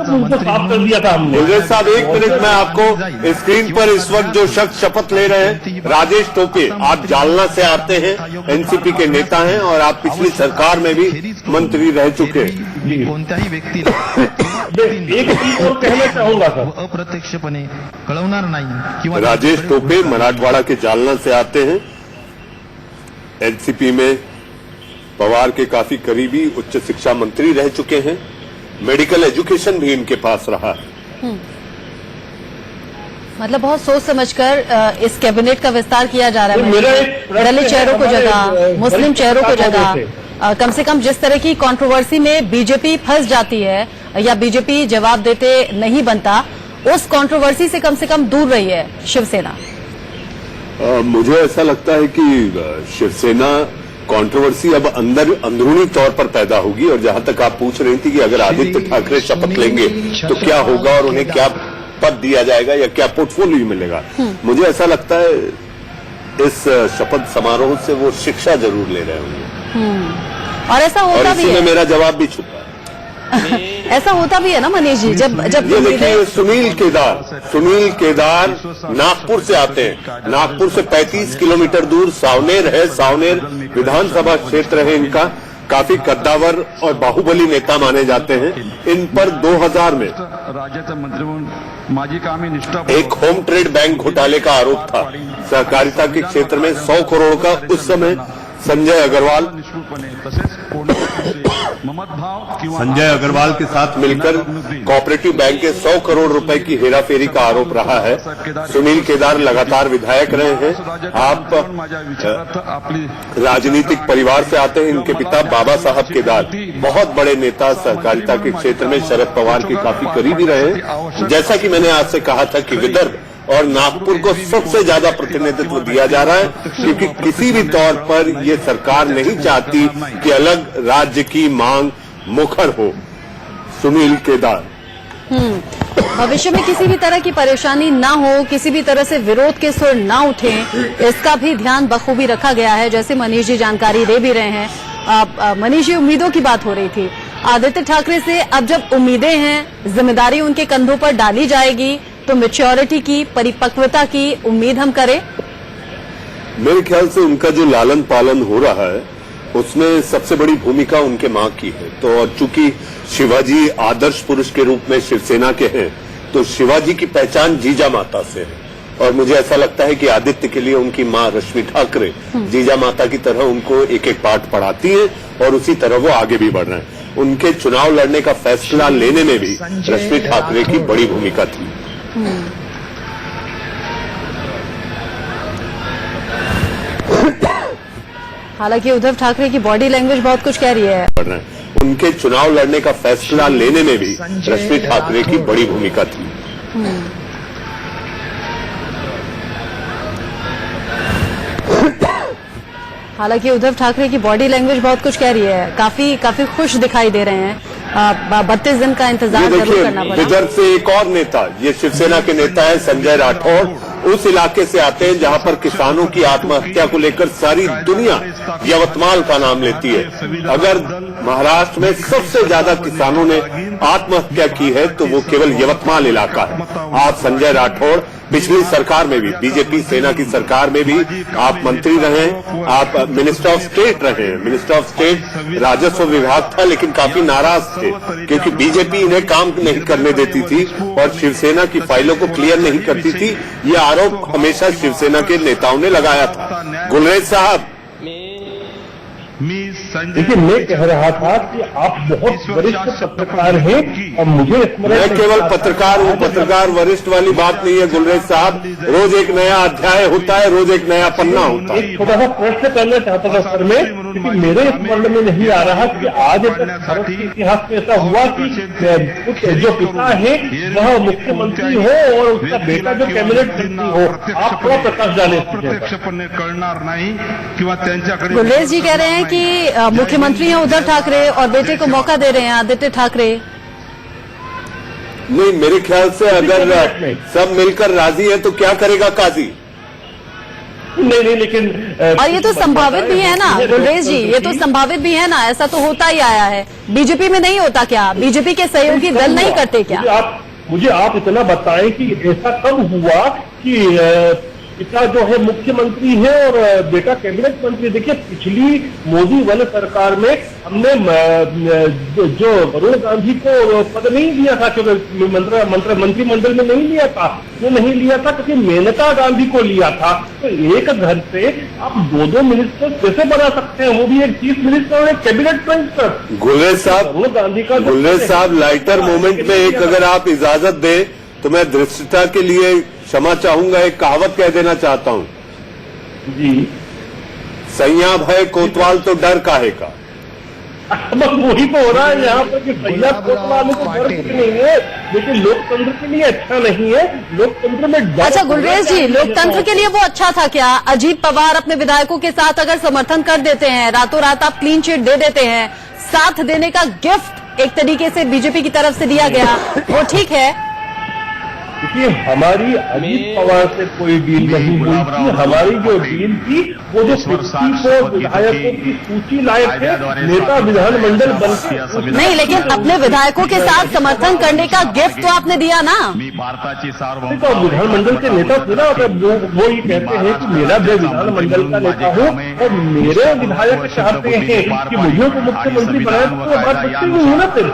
उनको साफ कर दिया था हमने। गुलरेज साहब, एक मिनट में आपको स्क्रीन पर इस वक्त जो शख्स शपथ ले रहे हैं, राजेश टोपे, आप जालना से आते हैं, एनसीपी के नेता हैं और आप पिछली सरकार में भी मंत्री रह चुके हैं। कोणत्याही व्यक्तीला एक चीज और कहना चाहूंगा सर, अप्रत्यक्षपणे कळवणार नाही किंवा राजेश टोपे मराठवाड़ा के जालना से आते हैं, एनसीपी में पवार के काफी करीबी उच्च शिक्षा मंत्री रह चुके हैं, मेडिकल एजुकेशन भी इनके पास रहा है। मतलब बहुत सोच समझकर इस कैबिनेट का विस्तार किया जा रहा है। दलित चेहरों को जगह, मुस्लिम चेहरों को जगह, कम से कम जिस तरह की कंट्रोवर्सी में बीजेपी फंस जाती है या बीजेपी जवाब देते नहीं बनता, उस कंट्रोवर्सी से कम दूर रही है शिवसेना। मुझे ऐसा लगता है कि शिवसेना कंट्रोवर्सी अब अंदरूनी तौर पर पैदा होगी। और जहां तक आप पूछ रही थी कि अगर आदित्य ठाकरे शपथ लेंगे तो क्या होगा और उन्हें क्या पद दिया जाएगा या क्या पोर्टफोलियो मिलेगा, मुझे ऐसा लगता है इस शपथ समारोह से वो शिक्षा जरूर ले रहे होंगे। और ऐसा होता भी है, मेरा जवाब भी छुपा है। ऐसा होता भी है ना मनीष जी, जब ये देखिए, सुनील केदार नागपुर से आते हैं। नागपुर से 35 किलोमीटर दूर सावनेर है। सावनेर विधानसभा क्षेत्र है इनका। काफी कद्दावर और बाहुबली नेता माने जाते हैं। इन पर 2000 में एक होम ट्रेड बैंक घोटाले का आरोप था। सहकारिता के क्षेत्र में 100 करोड़ का उस समय संजय अग्रवाल के साथ मिलकर कोऑपरेटिव बैंक के 100 करोड़ रुपए की हेराफेरी का आरोप रहा है। सुनील केदार लगातार विधायक रहे हैं। आप राजनीतिक परिवार से आते हैं। इनके पिता बाबा साहब केदार बहुत बड़े नेता, सहकारिता के क्षेत्र में शरद पवार के काफी करीबी रहे। जैसा कि मैंने आपसे कहा था कि विदर्भ और नागपुर को सबसे ज्यादा प्रतिनिधित्व दिया जा रहा है, क्योंकि किसी भी तौर पर ये सरकार नहीं चाहती कि अलग राज्य की मांग मुखर हो। सुनील केदार, भविष्य में किसी भी तरह की परेशानी ना हो, किसी भी तरह से विरोध के सुर ना उठें, इसका भी ध्यान बखूबी रखा गया है, जैसे मनीष जी जानकारी दे भी रहे हैं। मनीष जी, उम्मीदों की बात हो रही थी आदित्य ठाकरे से। अब जब उम्मीदें हैं, जिम्मेदारी उनके कंधों पर डाली जाएगी, तो मैच्योरिटी की, परिपक्वता की उम्मीद हम करें। मेरे ख्याल से उनका जो लालन पालन हो रहा है उसमें सबसे बड़ी भूमिका उनके मां की है। तो चूंकि शिवाजी आदर्श पुरुष के रूप में शिवसेना के हैं, तो शिवाजी की पहचान जीजा माता से है। और मुझे ऐसा लगता है कि आदित्य के लिए उनकी मां रश्मि ठाकरे जीजा माता की तरह उनको एक एक पाठ पढ़ाती है और उसी तरह वो आगे भी बढ़ रहे हैं। उनके चुनाव लड़ने का फैसला लेने में भी रश्मि ठाकरे की बड़ी भूमिका थी। हालांकि उद्धव ठाकरे की बॉडी लैंग्वेज बहुत कुछ कह रही है। उनके चुनाव लड़ने का फैसला लेने में भी रश्मि ठाकरे की बड़ी भूमिका थी। हालांकि उद्धव ठाकरे की बॉडी लैंग्वेज बहुत कुछ कह रही है, काफी खुश दिखाई दे रहे हैं। 32 दिन का इंतजार जरूर करना पड़ा। विदर्भ से एक और नेता, ये शिवसेना के नेता है संजय राठौड़, उस इलाके से आते हैं जहां पर किसानों की आत्महत्या को लेकर सारी दुनिया यवतमाल का नाम लेती है। अगर महाराष्ट्र में सबसे ज्यादा किसानों ने आत्महत्या की है तो वो केवल यवतमाल इलाका है। आप संजय राठौड़ पिछली सरकार में भी, बीजेपी सेना की सरकार में भी आप मंत्री रहे, आप मिनिस्टर ऑफ स्टेट रहे। मिनिस्टर ऑफ स्टेट राजस्व विभाग था, लेकिन काफी नाराज थे क्योंकि बीजेपी इन्हें काम नहीं करने देती थी और शिवसेना की फाइलों को क्लियर नहीं करती थी। ये आरोप हमेशा शिवसेना के नेताओं ने लगाया था। गुलरेज साहब, मिस देखिए, मैं कह रहा था कि आप बहुत वरिष्ठ पत्रकार हैं और मुझे मैं केवल पत्रकार हूँ, पत्रकार वरिष्ठ वाली बात नहीं है गुलरेज साहब। रोज एक नया अध्याय होता है, रोज एक नया पन्ना होता है। एक छोटा सा प्रश्न करना चाहता था सर मैं, क्योंकि मेरे स्मरण में नहीं आ रहा कि आज तक भारत के इतिहास में ऐसा हुआ कि कुछ जो पिता है वह मुख्यमंत्री हो और उसका बेटा जो कैबिनेट मंत्री हो। आप थोड़ा प्रकाश डालें। प्रत्यक्षपणे कळणार नाही किंवा त्यांच्याकडे गुलरेज जी कह रहे हैं कि मुख्यमंत्री हैं उद्धव ठाकरे और बेटे को मौका दे रहे हैं आदित्य ठाकरे। नहीं, मेरे ख्याल से अगर सब मिलकर राजी है तो क्या करेगा काजी? नहीं, लेकिन और ये तो संभावित भी है ना गुलरेज जी, ये तो संभावित भी है ना, ऐसा तो होता ही आया है। बीजेपी में नहीं होता क्या? बीजेपी के सहयोगी दल नहीं करते क्या? मुझे आप इतना बताएं कि ऐसा कब हुआ कि पिता जो है मुख्यमंत्री है और बेटा कैबिनेट मंत्री। देखिए, पिछली मोदी वाले सरकार में हमने जो वरुण गांधी को पद नहीं दिया था, मंत्रिमंडल में नहीं लिया था। वो नहीं लिया था क्योंकि मेनका गांधी को लिया था। तो एक घर से आप दो मिनिस्टर कैसे बना सकते हैं, वो भी एक चीफ मिनिस्टर और एक कैबिनेट मिनिस्टर? गुलरेज साहब, वरुण गांधी का गुलरेज साहब, लाइटर मोमेंट में एक अगर आप इजाजत दे तो मैं धृष्टता के लिए क्षमा चाहूंगा, एक कहावत कह देना चाहता हूं जी। सैया भय कोतवाल तो डर काहे का। बस वही तो हो रहा है यहाँ पर कि सैया कोतवाल में तो डर कुछ नहीं है, लेकिन लोकतंत्र के लिए अच्छा नहीं है। लोकतंत्र में डर। अच्छा गुलरेज जी, लोकतंत्र के लिए वो अच्छा था क्या? अजीत पवार अपने विधायकों के साथ अगर समर्थन कर देते हैं, रातों रात आप क्लीन चिट दे देते हैं, साथ देने का गिफ्ट एक तरीके से बीजेपी की तरफ से दिया गया, वो ठीक है? देखिए, हमारी अजीत पवार से कोई डील नहीं हुई थी। हमारी जो डील थी वो जो 54 विधायकों की सूची लाए थे, नेता विधानमंडल बनकर। नहीं, लेकिन अपने विधायकों के साथ समर्थन करने का गिफ्ट तो आपने दिया ना। तो विधानमंडल के नेता थे ना, वो ये कहते हैं कि मेरा मैं विधानमंडल का नेता हूँ और मेरे विधायक चाहते हैं कि मुझे को मुख्यमंत्री बनाए, तो बात बच्चे नहीं है ना। फिर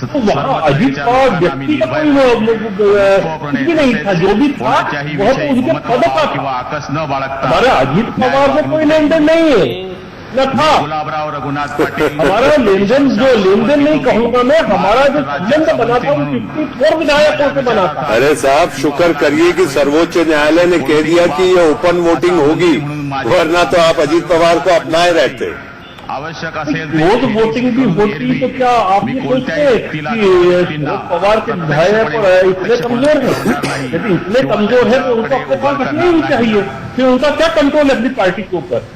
तो वहाँ अजीत पवार व्यक्ति का कोई नहीं था, जो भी था वह तो उनके पद का था। हमारा अजीत पवार से कोई लेन देन नहीं है, न था। हमारा लेन देन नहीं कहूंगा मैं, हमारा जो संबंध बना था वो 54 विधायकों से बना था। अरे साहब, शुक्र करिए कि सर्वोच्च न्यायालय ने कह दिया कि ये ओपन वोटिंग होगी, वरना तो आप अजीत पवार को अपनाए रहते। आवश्यक रोज वोटिंग भी होती तो क्या आप ये सोचते हैं कि पवार के विधायक इतने कमजोर हैं? यदि इतने कमजोर है तो उनको अपने पास रखना ही चाहिए। फिर उनका क्या कंट्रोल है अपनी पार्टी के ऊपर?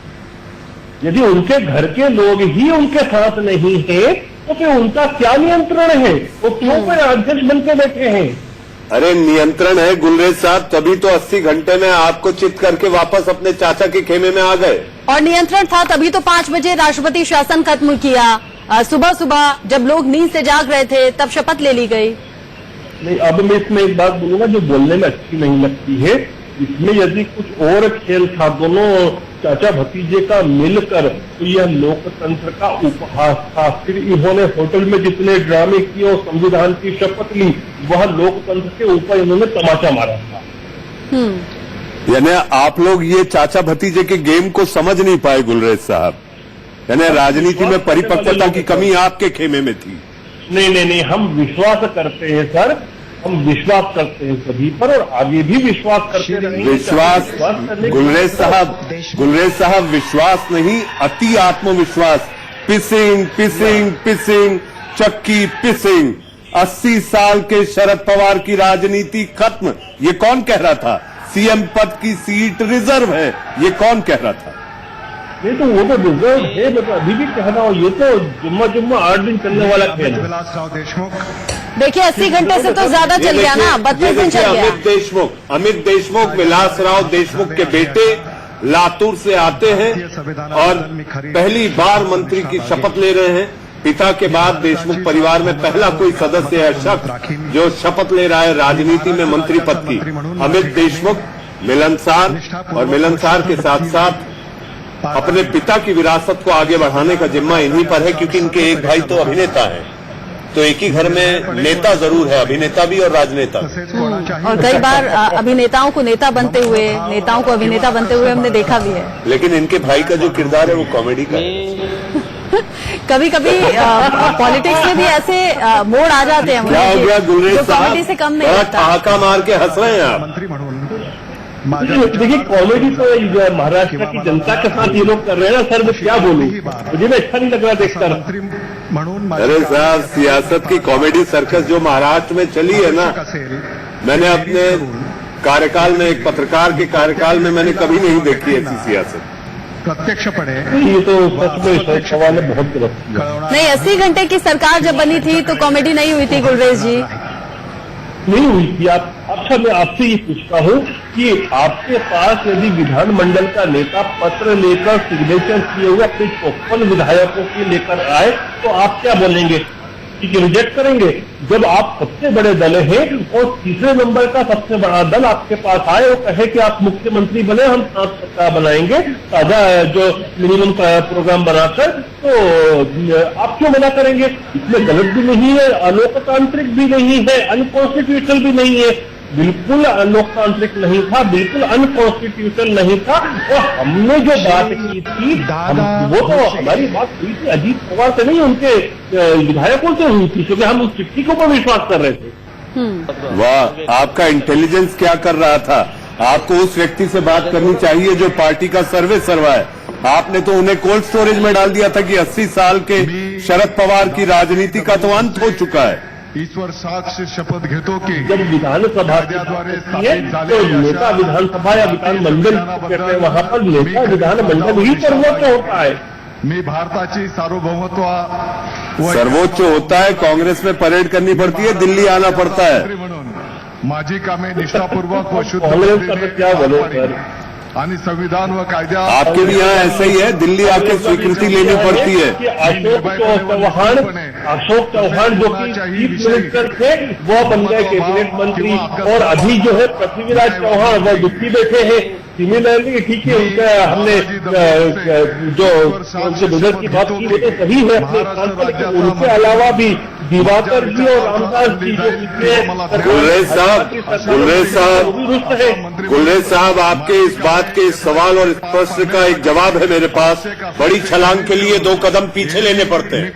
यदि उनके घर के लोग ही उनके साथ नहीं है तो फिर उनका क्या नियंत्रण है? वो क्यों कोई अध्यक्ष बन के बैठे हैं? अरे नियंत्रण है गुलरेज साहब, तभी तो 80 घंटे में आपको चित करके वापस अपने चाचा के खेमे में आ गए। और नियंत्रण था तभी तो 5 बजे राष्ट्रपति शासन खत्म किया। सुबह सुबह जब लोग नींद से जाग रहे थे तब शपथ ले ली गई। नहीं, अब मैं इसमें एक बात बोलूंगा जो बोलने में अच्छी नहीं लगती है। इसमें यदि कुछ और खेल था दोनों चाचा भतीजे का मिलकर, तो यह लोकतंत्र का उपहास था। फिर इन्होंने होटल में जितने ड्रामे किए और संविधान की शपथ ली, वह लोकतंत्र के ऊपर इन्होंने तमाचा मारा था। यानी आप लोग ये चाचा भतीजे के गेम को समझ नहीं पाए गुलरेज साहब। यानी राजनीति में परिपक्वता की कमी आपके खेमे में थी। नहीं, हम विश्वास करते हैं सर, हम विश्वास करते हैं सभी पर और आगे भी विश्वास करते रहेंगे। विश्वास गुलरेज साहब विश्वास नहीं, अति आत्मविश्वास। पिसिंग चक्की पिसिंग। 80 साल के शरद पवार की राजनीति खत्म, ये कौन कह रहा था? सीएम पद की सीट रिजर्व है, ये कौन कह रहा था? ये तो वो तो रिजर्व है, मैं तो अभी भी कह रहा हूँ, ये तो जुम्मा 8 दिन चलने वाला खेल है। विलासराव देशमुख, देखिए 80 घंटे से तो ज्यादा चल गया ना, 32 दिन चल गया। अमित देशमुख विलासराव देशमुख के बेटे लातूर से आते हैं और पहली बार मंत्री की शपथ ले रहे हैं। पिता के बाद देशमुख परिवार में पहला कोई सदस्य है शख्स जो शपथ ले रहा है राजनीति में मंत्री पद की। अमित देशमुख मिलनसार और मिलनसार के साथ साथ अपने पिता की विरासत को आगे बढ़ाने का जिम्मा इन्हीं पर है, क्योंकि इनके एक भाई तो अभिनेता है। तो एक ही घर में नेता जरूर है, अभिनेता भी और राजनेता भी। और कई बार अभिनेताओं को नेता बनते हुए, नेताओं को अभिनेता बनते हुए हमने देखा भी है। लेकिन इनके भाई का जो किरदार है वो कॉमेडी का है। कभी कभी पॉलिटिक्स में भी ऐसे मोड़ आ जाते हैं क्या हो गया गुलरेज जो कॉमेडी से साहब, कम नहीं बड़ा लगता। ठहाका मार के हंस रहे हैं आप। मंत्री म्हणून देखिए कॉमेडी तो ये महाराष्ट्र की जनता के साथ ये लोग कर रहे हैं ना सर, मैं क्या बोलूं, मुझे भी अच्छा नहीं लग रहा देखकर। मंत्री म्हणून अरे साहब, सियासत की कॉमेडी सर्कस जो महाराष्ट्र में चली है ना, मैंने अपने कार्यकाल में, एक पत्रकार के कार्यकाल में मैंने कभी नहीं देखी ऐसी सियासत। प्रत्यक्षपणे ये तो सच में शरद पवार ने बहुत गलत किया। नहीं, 80 घंटे की सरकार जब बनी थी तो कॉमेडी नहीं हुई थी गुलरेज जी। नहीं हुई थी। आप अच्छा, मैं आपसे ये पूछता हूँ कि आपके पास यदि विधानमंडल का नेता पत्र लेकर सिग्नेचर किए हुए अपने 54 विधायकों के लेकर आए तो आप क्या बोलेंगे कि रिजेक्ट करेंगे? जब आप सबसे बड़े दल हैं और तीसरे नंबर का सबसे बड़ा दल आपके पास आए और कहे कि आप मुख्यमंत्री बने, हम साथ सरकार बनाएंगे ताजा जो मिनिमम प्रोग्राम बनाकर, तो आप क्यों मना करेंगे? इसमें गलत भी नहीं है, अलोकतांत्रिक भी नहीं है, अनकॉन्स्टिट्यूशनल भी नहीं है, बिल्कुल लोकतांत्रिक नहीं था, बिल्कुल अनकॉन्स्टिट्यूशनल नहीं था। और हमने जो बात की थी वो तो हमारी बात हुई थी अजीत पवार से नहीं, उनके विधायकों से हुई थी, क्योंकि हम उस चिट्ठी के ऊपर विश्वास कर रहे थे। वाह, आपका इंटेलिजेंस क्या कर रहा था? आपको उस व्यक्ति से बात करनी चाहिए जो पार्टी का सर्वे सर्वा है। आपने तो उन्हें कोल्ड स्टोरेज में डाल दिया था कि 80 साल के शरद पवार की राजनीति का तो अंत हो चुका है। ईश्वर साक्ष शपथ घेतो की जब विधानसभा तो नेता विधानसभा या विधानमंडल कहते हैं, वहां पर नेता विधानमंडल ही सर्वोच्च होता है। मी भारताची सार्वभौमत्व सर्वोच्च होता है, कांग्रेस में परेड करनी पड़ती है, दिल्ली आना पड़ता है। मंत्री म्हणून माझी कामे निष्ठापूर्वक व शुद्ध कांग्रेस का क्या बोलो सर? आणि संविधान व कायदा आपके भी यहाँ ऐसा ही है, दिल्ली आके स्वीकृति लेनी पड़ती है। कि अशोक चौहान जो कि चीफ मिनिस्टर थे वो बन गए कैबिनेट मंत्री, और अभी जो है पृथ्वीराज चौहान वो दुखी बैठे हैं। सिमिलरली ठीक है, उनका हमने जो उनके बिजनेस की बात की वो तो सही है अपने स्थान पर, लेकिन उनके अलावा भी दिवाकर जी और रामदास जी जो गुलरेज साहब, आपके इस बात के इस सवाल और इस प्रश्न का एक जवाब है मेरे पास। बड़ी छलांग के लिए 2 कदम पीछे लेने पड़ते हैं।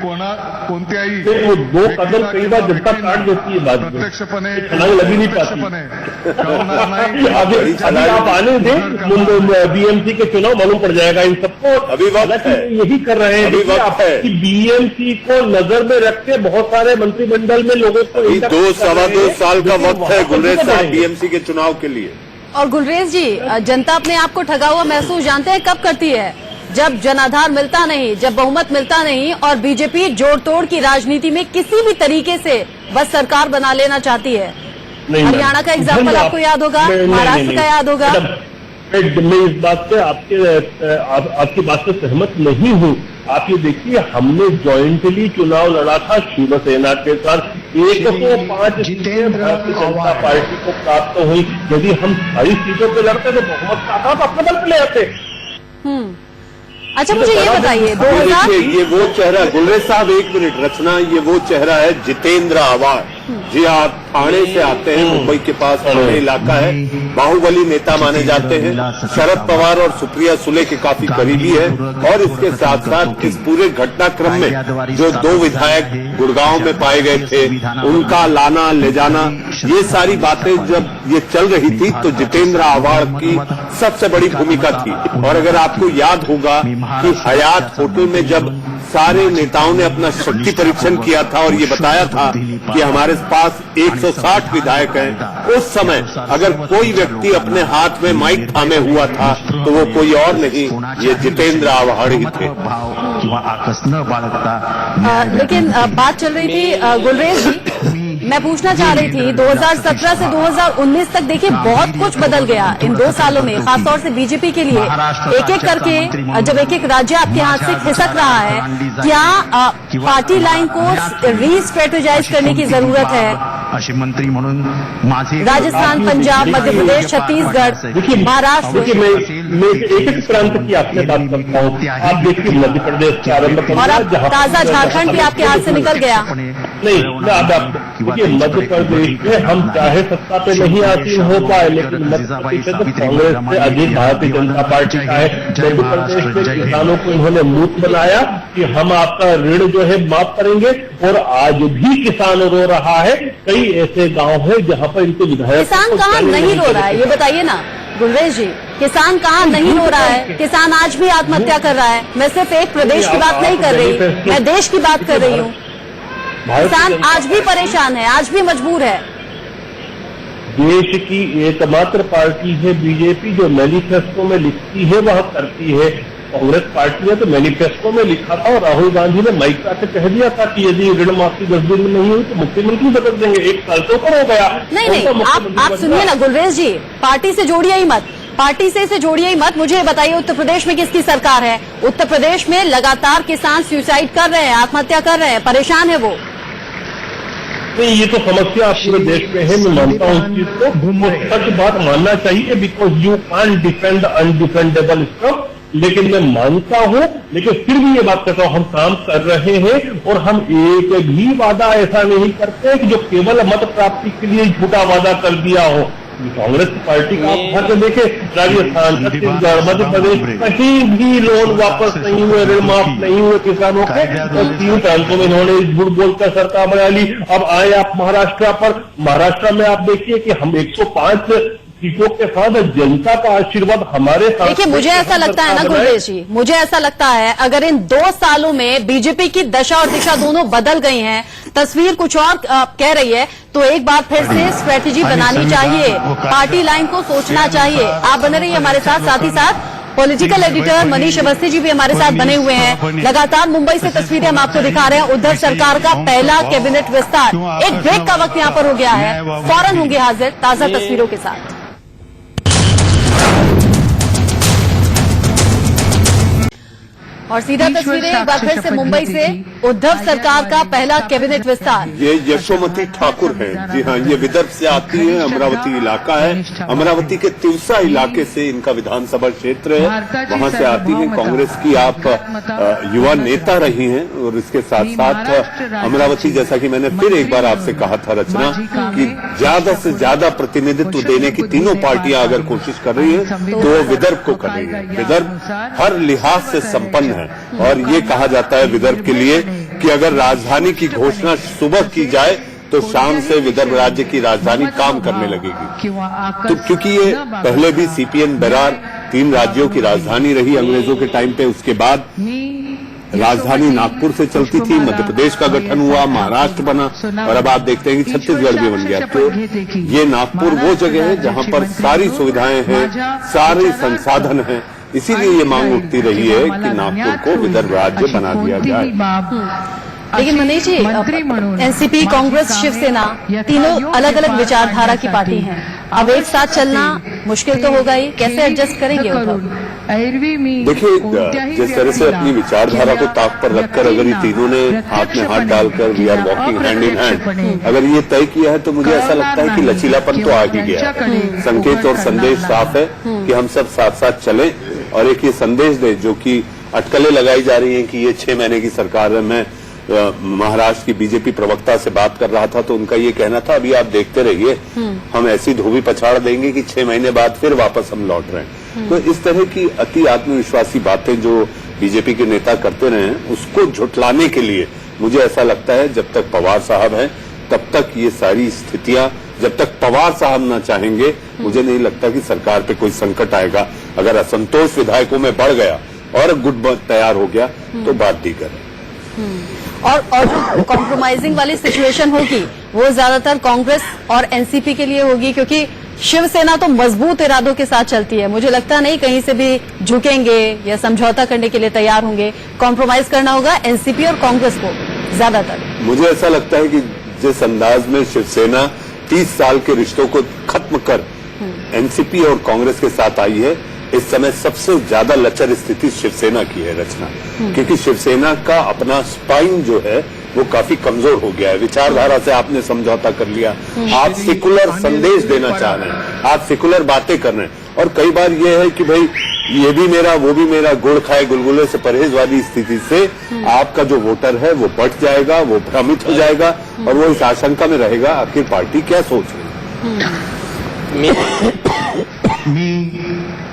कोणत्याही वो 2 कदम कई बार जनता काट देती है, बात प्रत्यक्षपणे छलांग लगी नहीं पाती। कळणार नाही। अभी आप आने दें, बीएमसी के चुनाव मालूम पड़ जाएगा इन सबको। अभी वक्त है, यही कर रहे हैं, अभी वक्त है कि बीएमसी को नजर में रख के बहुत सारे मंत्रिमंडल में लोगों को 2-2 साल का वक्त है गुलरेज साहब बीएमसी के चुनाव के लिए। और गुलरेज जी, जनता अपने आप को ठगा हुआ महसूस जानते हैं कब करती है? जब जनाधार मिलता नहीं, जब बहुमत मिलता नहीं और बीजेपी जोड़ तोड़ की राजनीति में किसी भी तरीके से बस सरकार बना लेना चाहती है। हरियाणा का एग्जाम्पल आपको याद होगा, महाराष्ट्र का याद होगा। मैं इस बात से आपकी बात से सहमत नहीं हूँ। आप ये देखिए, हमने ज्वाइंटली चुनाव लड़ा था शिवसेना के साथ, 105 सीटें भारतीय जनता पार्टी को प्राप्त हुई। यदि हम सारी सीटों पे लड़ते तो बहुमत का था तो अपने बल पे ले आते। अच्छा, मुझे ये बताइए, 2000 ये वो चेहरा, गुलरेज साहब 1 मिनट, रचना, ये वो चेहरा है जितेंद्र आवाड। जी आप थाने से आते हैं, मुंबई के पास थाने इलाका है, बाहुबली नेता माने जाते हैं, शरद पवार और सुप्रिया सुले के काफी करीबी है। और इसके साथ साथ इस पूरे घटनाक्रम में जो 2 विधायक गुड़गांव में पाए गए थे, उनका लाना ले जाना, ये सारी बातें जब ये चल रही थी तो जितेंद्र आवाड की सबसे बड़ी भूमिका थी। और अगर आपको याद होगा कि हयात होटल में जब सारे नेताओं ने अपना शक्ति परीक्षण किया था और ये बताया था कि हमारे पास 160 विधायक हैं, उस समय अगर कोई व्यक्ति अपने हाथ में माइक थामे हुआ था तो वो कोई और नहीं, ये जितेंद्र आवाड ही थे। लेकिन बात चल रही थी गुलरेज जी, मैं पूछना चाह रही थी 2017 से 2019 तक देखिए बहुत कुछ बदल गया इन 2 सालों में, खासतौर से बीजेपी के लिए। एक एक करके जब एक एक राज्य आपके हाथ से खिसक रहा है, क्या पार्टी लाइन को री-स्ट्रेटेजाइज करने की जरूरत है? मंत्री म्हणून राजस्थान, पंजाब, मध्य प्रदेश, छत्तीसगढ़, महाराष्ट्र। देखिए, मैं एक प्रांत की आपसे बात करता हूँ। आप देखिए मध्य प्रदेश के आरंभ और अब ताजा झारखंड भी आपके हाथ से निकल गया। नहीं, देखिए मध्य प्रदेश में हम चाहे सत्ता पे नहीं आसीन हो पाए, लेकिन मध्य प्रतिशत कांग्रेस से अधिक भारतीय जनता पार्टी का है। मध्य प्रदेश के किसानों को इन्होंने मूर्ख बनाया कि हम आपका ऋण जो है माफ करेंगे, और आज भी किसान रो रहा है। कई ऐसे गांव है जहां पर इनके विधायक किसान कहाँ नहीं रो रहा है, ये बताइए ना गुलरेज जी, किसान कहाँ नहीं रो रहा है? किसान आज भी आत्महत्या कर रहा है। मैं सिर्फ एक प्रदेश की बात नहीं कर रही, मैं देश की बात कर रही हूँ। किसान आज भी परेशान है, आज भी मजबूर है। देश की एकमात्र पार्टी है बीजेपी जो मैनिफेस्टो में लिखती है वह करती है। कांग्रेस पार्टी ने तो मैनिफेस्टो में लिखा था और राहुल गांधी ने माइक पे कह दिया था कि यदि ऋण माफी 10 दिन में नहीं हुई तो मुख्यमंत्री बदल देंगे। 1 साल तो ऊपर हो गया। नहीं, आप सुनिए ना गुलरेज जी, पार्टी से जोड़िए ही मत, पार्टी से इसे जोड़िए ही मत। मुझे बताइए उत्तर प्रदेश में किसकी सरकार है? उत्तर प्रदेश में लगातार किसान सुसाइड कर रहे हैं, आत्महत्या कर रहे हैं, परेशान है वो। नहीं, ये तो समस्या पूरे देश में है, मैं मानता हूँ इस चीज को। सच बात मानना चाहिए, because you can't defend undefendable stuff. लेकिन मैं मानता हूं, लेकिन फिर भी ये बात कहता हूं, हम काम कर रहे हैं और हम एक भी वादा ऐसा नहीं करते कि जो केवल मत प्राप्ति के लिए झूठा वादा कर दिया हो। कांग्रेस पार्टी का आप घर में देखे, राजस्थान, छत्तीसगढ़, मध्य प्रदेश, कहीं भी लोन वापस नहीं हुए, ऋण माफ नहीं हुए किसानों के, और 3 प्रांतों में इन्होंने झूठ बोलकर सरकार बना ली। अब आए आप महाराष्ट्र पर, महाराष्ट्र में आप देखिए कि हम 105 सीटों के साथ जनता का आशीर्वाद हमारे साथ। देखिए, मुझे ऐसा लगता है ना गुलरेज जी, मुझे ऐसा लगता है अगर इन 2 सालों में बीजेपी की दशा और दिशा दोनों बदल गई हैं, तस्वीर कुछ और कह रही है, तो एक बार फिर से स्ट्रेटेजी बनानी चाहिए, पार्टी लाइन को सोचना चाहिए। आप बने रहिए हमारे साथ, साथ ही साथ पॉलिटिकल एडिटर मनीष अवस्थी जी भी हमारे साथ बने हुए हैं। लगातार मुंबई से तस्वीरें हम आपको दिखा रहे हैं। उद्धव सरकार का पहला कैबिनेट विस्तार, एक ब्रेक का वक्त यहाँ पर हो गया है, फौरन होंगे हाजिर ताजा तस्वीरों के साथ। और सीधा तस्वीरें एक बार फिर से मुंबई से, उद्धव सरकार का पहला कैबिनेट विस्तार। ये यशोमती ठाकुर है, जी हाँ, ये विदर्भ से आती है, अमरावती इलाका है, अमरावती के तिवसा इलाके से इनका विधानसभा क्षेत्र है, वहां से आती है। कांग्रेस की आप युवा नेता रही हैं, और इसके साथ साथ अमरावती, जैसा कि मैंने फिर एक बार आपसे कहा था रचना, कि ज्यादा से ज्यादा प्रतिनिधित्व देने की तीनों पार्टियां अगर कोशिश कर रही है तो विदर्भ को कर रही है। विदर्भ हर लिहाज से संपन्न है, और ये कहा जाता है विदर्भ के लिए कि अगर राजधानी की घोषणा सुबह की जाए तो शाम से विदर्भ राज्य की राजधानी काम करने लगेगी। तो क्योंकि ये पहले भी सीपीएन बेरार 3 राज्यों की राजधानी रही अंग्रेजों के टाइम पे, उसके बाद राजधानी नागपुर से चलती थी, मध्य प्रदेश का गठन हुआ, महाराष्ट्र बना, और अब आप देखते हैं कि छत्तीसगढ़ भी बन गया। तो ये नागपुर वो जगह है जहां पर सारी सुविधाएं हैं, सारे संसाधन हैं, इसीलिए ये मांग उठती रही है कि नागपुर को विदर्भ राज्य बना दिया जाए। लेकिन मनीष जी, एनसीपी, कांग्रेस, शिवसेना तीनों अलग अलग विचारधारा की पार्टी हैं। अब एक साथ चलना मुश्किल तो होगा ही, कैसे एडजस्ट करेंगे उद्धव? देखिए, जिस तरह से अपनी विचारधारा को ताक पर रखकर अगर ये तीनों ने हाथ में हाथ डालकर we are walking hand in hand, अगर ये तय किया है तो मुझे ऐसा लगता है कि लचीलापन तो आ ही गया है। संकेत और संदेश साफ है कि हम सब साथ साथ चलें, और एक ये संदेश दे जो कि अटकलें लगाई जा रही हैं कि ये 6 महीने की सरकार है। मैं महाराष्ट्र की बीजेपी प्रवक्ता से बात कर रहा था तो उनका ये कहना था, अभी आप देखते रहिए, हम ऐसी धोबी पछाड़ देंगे कि 6 महीने बाद फिर वापस हम लौट रहे हैं। तो इस तरह की अति आत्मविश्वासी बातें जो बीजेपी के नेता करते रहे हैं, उसको झुटलाने के लिए मुझे ऐसा लगता है जब तक पवार साहब हैं तब तक ये सारी स्थितियां, जब तक पवार साहब ना चाहेंगे, मुझे नहीं लगता कि सरकार पे कोई संकट आएगा। अगर असंतोष विधायकों में बढ़ गया और गुट तैयार हो गया तो बात दीगर है। और जो कॉम्प्रोमाइजिंग वाली सिचुएशन होगी वो ज्यादातर कांग्रेस और एनसीपी के लिए होगी, क्योंकि शिवसेना तो मजबूत इरादों के साथ चलती है। मुझे लगता नहीं कहीं से भी झुकेंगे या समझौता करने के लिए तैयार होंगे। कॉम्प्रोमाइज करना होगा एनसीपी और कांग्रेस को ज्यादातर। मुझे ऐसा लगता है कि जिस अंदाज में शिवसेना 30 साल के रिश्तों को खत्म कर एनसीपी और कांग्रेस के साथ आई है, इस समय सबसे ज्यादा लचर स्थिति शिवसेना की है रचना, क्योंकि शिवसेना का अपना स्पाइन जो है वो काफी कमजोर हो गया है। विचारधारा से आपने समझौता कर लिया, आप सेकुलर संदेश देना चाह रहे हैं, आप सेकुलर बातें कर रहे हैं, और कई बार ये है कि भाई ये भी मेरा वो भी मेरा, गुड़ खाए गुलगुले से परहेज वाली स्थिति से आपका जो वोटर है वो बढ़ जाएगा, वो भ्रमित हो जाएगा और वो इस आशंका में रहेगा आखिर पार्टी क्या सोच रही है। मी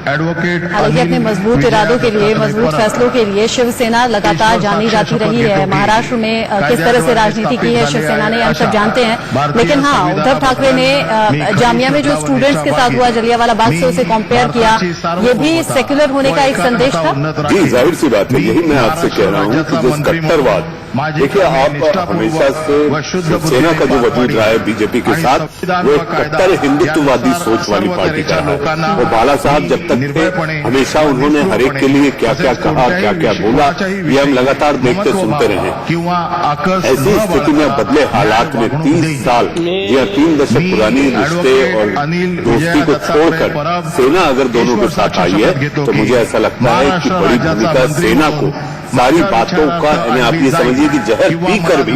एडवोकेट हालांकि अपने मजबूत इरादों के लिए, मजबूत फैसलों के लिए शिवसेना लगातार जानी जाती रही है। महाराष्ट्र में किस तरह से राजनीति की है शिवसेना ने, हम सब जानते हैं। लेकिन हाँ, उद्धव ठाकरे ने जामिया में जो स्टूडेंट्स के साथ हुआ जलियांवाला बाग से उसे कंपेयर किया, ये भी सेक्युलर होने का एक संदेश था। जी जाहिर सी बात है, यही मैं आपसे कह रहा हूँ कि जिस कट्टरवाद, देखिए आप हमेशा से शिवसेना का जो वजूद रहा है बीजेपी के साथ, वो एक कट्टर हिंदुत्ववादी सोच वाली पार्टी का है। वो बाला साहब जब तक थे हमेशा उन्होंने हर एक के लिए क्या क्या कहा, क्या क्या बोला, ये हम लगातार देखते सुनते रहे। ऐसी स्थिति में बदले हालात में 30 साल या 3 दशक पुरानी रिश्ते और दोस्ती को छोड़कर सेना अगर दोनों के साथ आई है तो मुझे ऐसा लगता है कि बड़ी भूमिका सेना को सारी बातों का, यानी आप ये समझिए कि जहर पीकर भी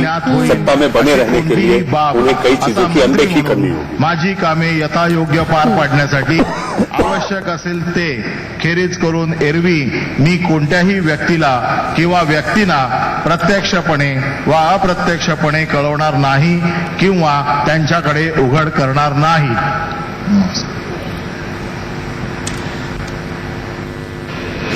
सत्ता में बने रहने के लिए उन्हें कई चीजों की अनदेखी करनी होगी। माझी कामे यथायोग्य पार पाडण्यासाठी आवश्यक असेल ते खेरीज करून एरवी मी कोणत्याही व्यक्तीला किंवा व्यक्तींना प्रत्यक्षपणे वा अप्रत्यक्षपणे कळवणार नाही किंवा त्यांच्याकडे उघड करणार नाही।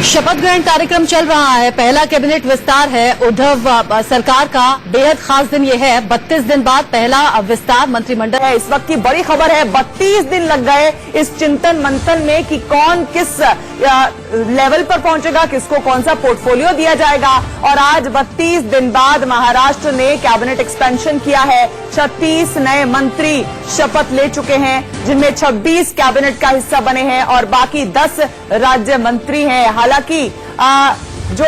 शपथ ग्रहण कार्यक्रम चल रहा है, पहला कैबिनेट विस्तार है उद्धव सरकार का। बेहद खास दिन यह है, 32 दिन बाद पहला विस्तार मंत्रिमंडल है। इस वक्त की बड़ी खबर है, 32 दिन लग गए इस चिंतन मंथन में कि कौन किस लेवल पर पहुंचेगा, किसको कौन सा पोर्टफोलियो दिया जाएगा। और आज 32 दिन बाद महाराष्ट्र ने कैबिनेट एक्सपेंशन किया है। 36 नए मंत्री शपथ ले चुके हैं, जिनमें 26 कैबिनेट का हिस्सा बने हैं और बाकी 10 राज्य मंत्री हैं। हालांकि जो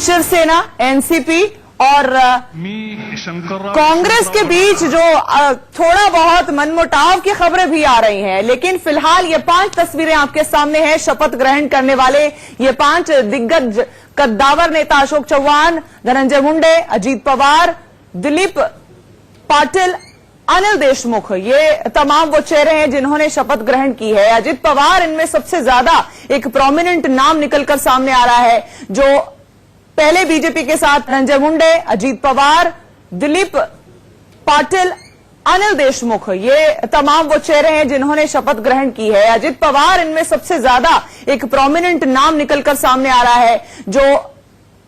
शिवसेना, एनसीपी और कांग्रेस के बीच जो थोड़ा बहुत मनमुटाव की खबरें भी आ रही हैं, लेकिन फिलहाल ये 5 तस्वीरें आपके सामने हैं। शपथ ग्रहण करने वाले ये 5 दिग्गज कद्दावर नेता अशोक चव्हाण, धनंजय मुंडे, अजीत पवार, दिलीप पाटिल, अनिल देशमुख, ये तमाम वो चेहरे हैं जिन्होंने शपथ ग्रहण की है। अजित पवार इनमें सबसे ज्यादा एक प्रोमिनेंट नाम निकलकर सामने आ रहा है, जो पहले बीजेपी के साथ धनंजय मुंडे, अजीत पवार, दिलीप पाटिल, अनिल देशमुख, ये तमाम वो चेहरे हैं जिन्होंने शपथ ग्रहण की है। अजित पवार इनमें सबसे ज्यादा एक प्रोमिनेंट नाम निकलकर सामने आ रहा है, जो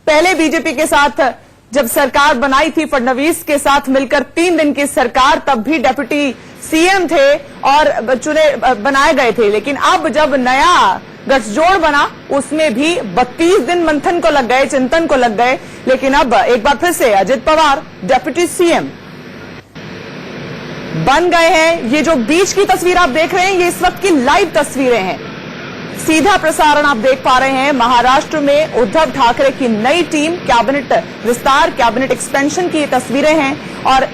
पहले बीजेपी के साथ जब सरकार बनाई थी फडणवीस के साथ मिलकर 3 दिन की सरकार, तब भी डेप्यूटी सीएम थे और बनाए गए थे। लेकिन अब जब नया गठजोड़ बना उसमें भी 32 दिन मंथन को लग गए, चिंतन को लग गए। लेकिन अब एक बार फिर से अजित पवार डेप्यूटी सीएम बन गए हैं। ये जो बीच की तस्वीर आप देख रहे हैं, ये इस वक्त की लाइव तस्वीरें हैं, सीधा प्रसारण आप देख पा रहे हैं। महाराष्ट्र में उद्धव ठाकरे की नई टीम, कैबिनेट विस्तार, कैबिनेट एक्सपेंशन की ये तस्वीरें हैं। और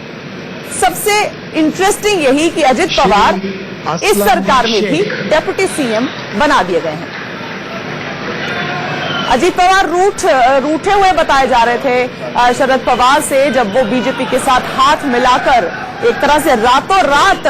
सबसे इंटरेस्टिंग यही कि अजित पवार इस सरकार में भी डेप्यूटी सीएम बना दिए गए हैं। अजित पवार रूठे हुए बताए जा रहे थे शरद पवार से, जब वो बीजेपी के साथ हाथ मिलाकर एक तरह से रातों रात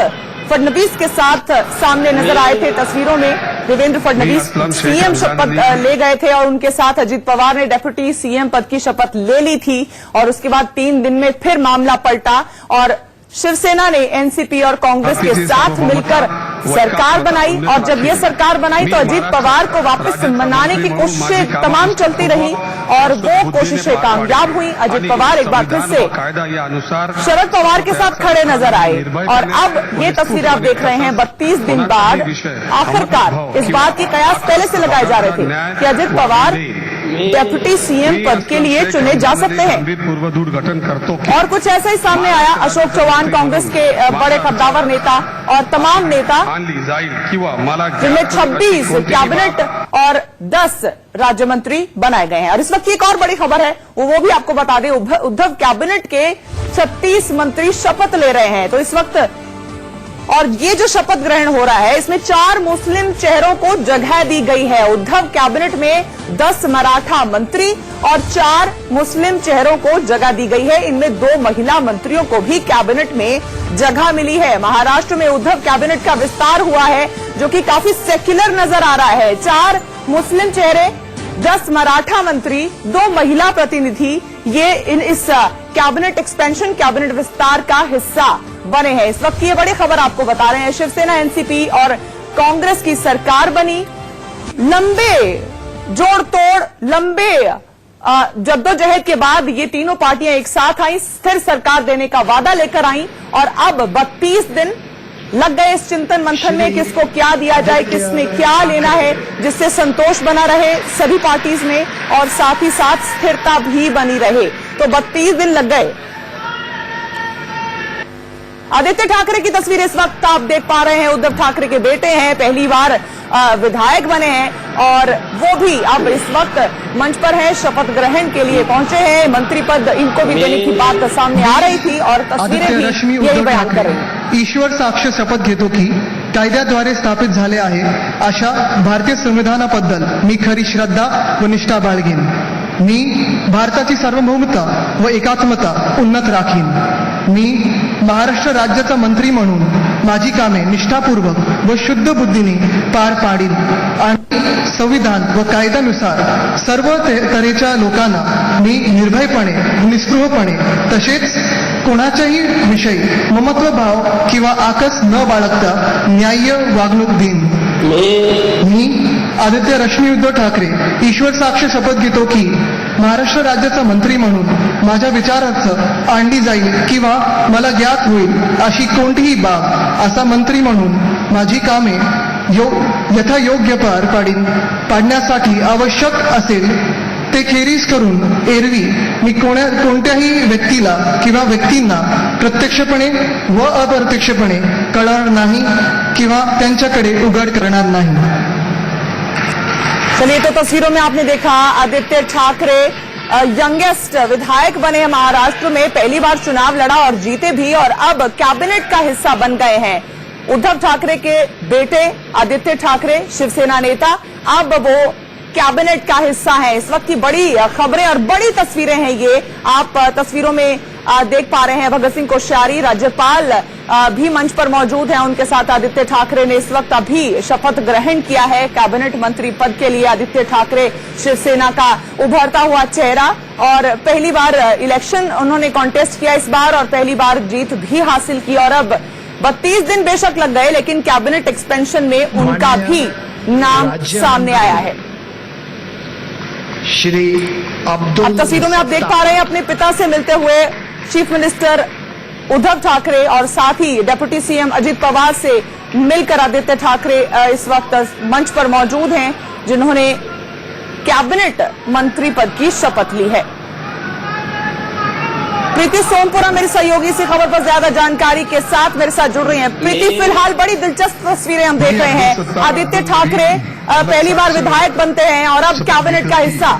फडणवीस के साथ सामने नजर आए थे। तस्वीरों में देवेंद्र फडणवीस सीएम शपथ ले गए थे और उनके साथ अजित पवार ने डेप्यूटी सीएम पद की शपथ ले ली थी। और उसके बाद 3 दिन में फिर मामला पलटा और शिवसेना ने एनसीपी और कांग्रेस के साथ मिलकर सरकार बनाई। और जब ये सरकार बनाई तो अजित पवार को वापस मनाने की कोशिशें तमाम चलती रही और वो कोशिशें कामयाब हुई। अजित पवार एक बार फिर से शरद पवार के साथ खड़े नजर आए। और अब ये तस्वीर आप देख रहे हैं, 32 दिन बाद आखिरकार इस बात की कयास पहले से लगाए जा रहे थे कि अजित पवार डेप्यूटी सीएम पद के लिए चुने जा सकते हैं। और कुछ ऐसा ही सामने आया। अशोक चव्हाण कांग्रेस के बड़े कद्दावर नेता और तमाम नेता, जिनमें 26 कैबिनेट और 10 राज्य मंत्री बनाए गए हैं। और इस वक्त की एक और बड़ी खबर है, वो भी आपको बता दें, उद्धव कैबिनेट के 36 मंत्री शपथ ले रहे हैं। तो इस वक्त और ये जो शपथ ग्रहण हो रहा है इसमें 4 मुस्लिम चेहरों को जगह दी गई है। उद्धव कैबिनेट में 10 मराठा मंत्री और 4 मुस्लिम चेहरों को जगह दी गई है। इनमें 2 महिला मंत्रियों को भी कैबिनेट में जगह मिली है। महाराष्ट्र में उद्धव कैबिनेट का विस्तार हुआ है जो कि काफी सेक्युलर नजर आ रहा है। 4 मुस्लिम चेहरे, 10 मराठा मंत्री, 2 महिला प्रतिनिधि, ये इस कैबिनेट एक्सपेंशन, कैबिनेट विस्तार का हिस्सा बने हैं। इस वक्त की ये बड़ी खबर आपको बता रहे हैं। शिवसेना, एनसीपी और कांग्रेस की सरकार बनी। लंबे जोड़ तोड़, लंबे जद्दोजहद के बाद ये तीनों पार्टियां एक साथ आई, स्थिर सरकार देने का वादा लेकर आई और अब 32 दिन लग गए इस चिंतन मंथन में किसको क्या दिया जाए, किसने क्या लेना है जिससे संतोष बना रहे सभी पार्टीज में और साथ ही साथ स्थिरता भी बनी रहे। तो 32 दिन लग गए। आदित्य ठाकरे की तस्वीर इस वक्त आप देख पा रहे हैं। उद्धव ठाकरे के बेटे हैं, पहली बार विधायक बने हैं और वो भी अब इस वक्त मंच पर हैं, शपथ ग्रहण के लिए पहुंचे हैं। मंत्री पद इनको भी देने की बात सामने आ रही थी और तस्वीरें भी यही बयान कर रही हैं। ईश्वर साक्ष शपथ घेतो की कायद्याद्वारे स्थापित झाले आहे अशा भारतीय संविधानाबद्दल मी खरी श्रद्धा व निष्ठा बाळगीन। मी भारताची सार्वभौमता व एकात्मता उन्नत राखीन। मी महाराष्ट्र राज्याचा मंत्री म्हणून माझी कामे निष्ठापूर्वक व शुद्ध बुद्धीने पार पाडीन आणि संविधान व कायद्यानुसार सर्व तऱ्हेच्या लोकांना मी निर्भयपणे, निस्पृहपणे तसेच कोणाच्याही विषयी ममत्व भाव किंवा आकस न बाळगता न्याय्य वागणूक देईन। मी आदित्य रश्मी उद्धव ठाकरे ईश्वर साक्ष शपथ घेतो की महाराष्ट्र राज्याचा मंत्री म्हणून माझ्या विचारार्थ आणली जाईल किंवा मला ज्ञात होईल अशी कोणतीही बाब असा मंत्री म्हणून माझी कामे यथायोग्य पार पाडण्यासाठी आवश्यक असेल ते खेरीज करून एरवी मी कोणत्याही व्यक्तीला किंवा व्यक्तींना प्रत्यक्षपणे व अप्रत्यक्षपणे कळणार नाही किंवा त्यांच्याकडे उघड करणार नाही। चलिए, तो तस्वीरों में आपने देखा आदित्य ठाकरे यंगेस्ट विधायक बने हैं महाराष्ट्र में, पहली बार चुनाव लड़ा और जीते भी और अब कैबिनेट का हिस्सा बन गए हैं। उद्धव ठाकरे के बेटे आदित्य ठाकरे शिवसेना नेता, अब वो कैबिनेट का हिस्सा है। इस वक्त की बड़ी खबरें और बड़ी तस्वीरें हैं ये आप तस्वीरों में देख पा रहे हैं। भगत सिंह कोश्यारी राज्यपाल भी मंच पर मौजूद हैं, उनके साथ आदित्य ठाकरे ने इस वक्त अभी शपथ ग्रहण किया है। कैबिनेट मंत्री पद के लिए आदित्य ठाकरे शिवसेना का उभरता हुआ चेहरा और पहली बार इलेक्शन उन्होंने कॉन्टेस्ट किया इस बार और पहली बार जीत भी हासिल की और अब 32 दिन बेशक लग गए लेकिन कैबिनेट एक्सपेंशन में उनका भी नाम सामने आया है। अब तस्वीरों में आप देख पा रहे हैं अपने पिता से मिलते हुए चीफ मिनिस्टर उद्धव ठाकरे और साथ ही डिप्टी सीएम अजित पवार से मिलकर आदित्य ठाकरे इस वक्त मंच पर मौजूद हैं जिन्होंने कैबिनेट मंत्री पद की शपथ ली है। प्रीति सोमपुरा मेरी सहयोगी इसी खबर पर ज्यादा जानकारी के साथ मेरे साथ जुड़ रही हैं। प्रीति, फिलहाल बड़ी दिलचस्प तस्वीरें हम देख रहे हैं। आदित्य ठाकरे पहली बार विधायक बनते हैं और अब कैबिनेट का हिस्सा।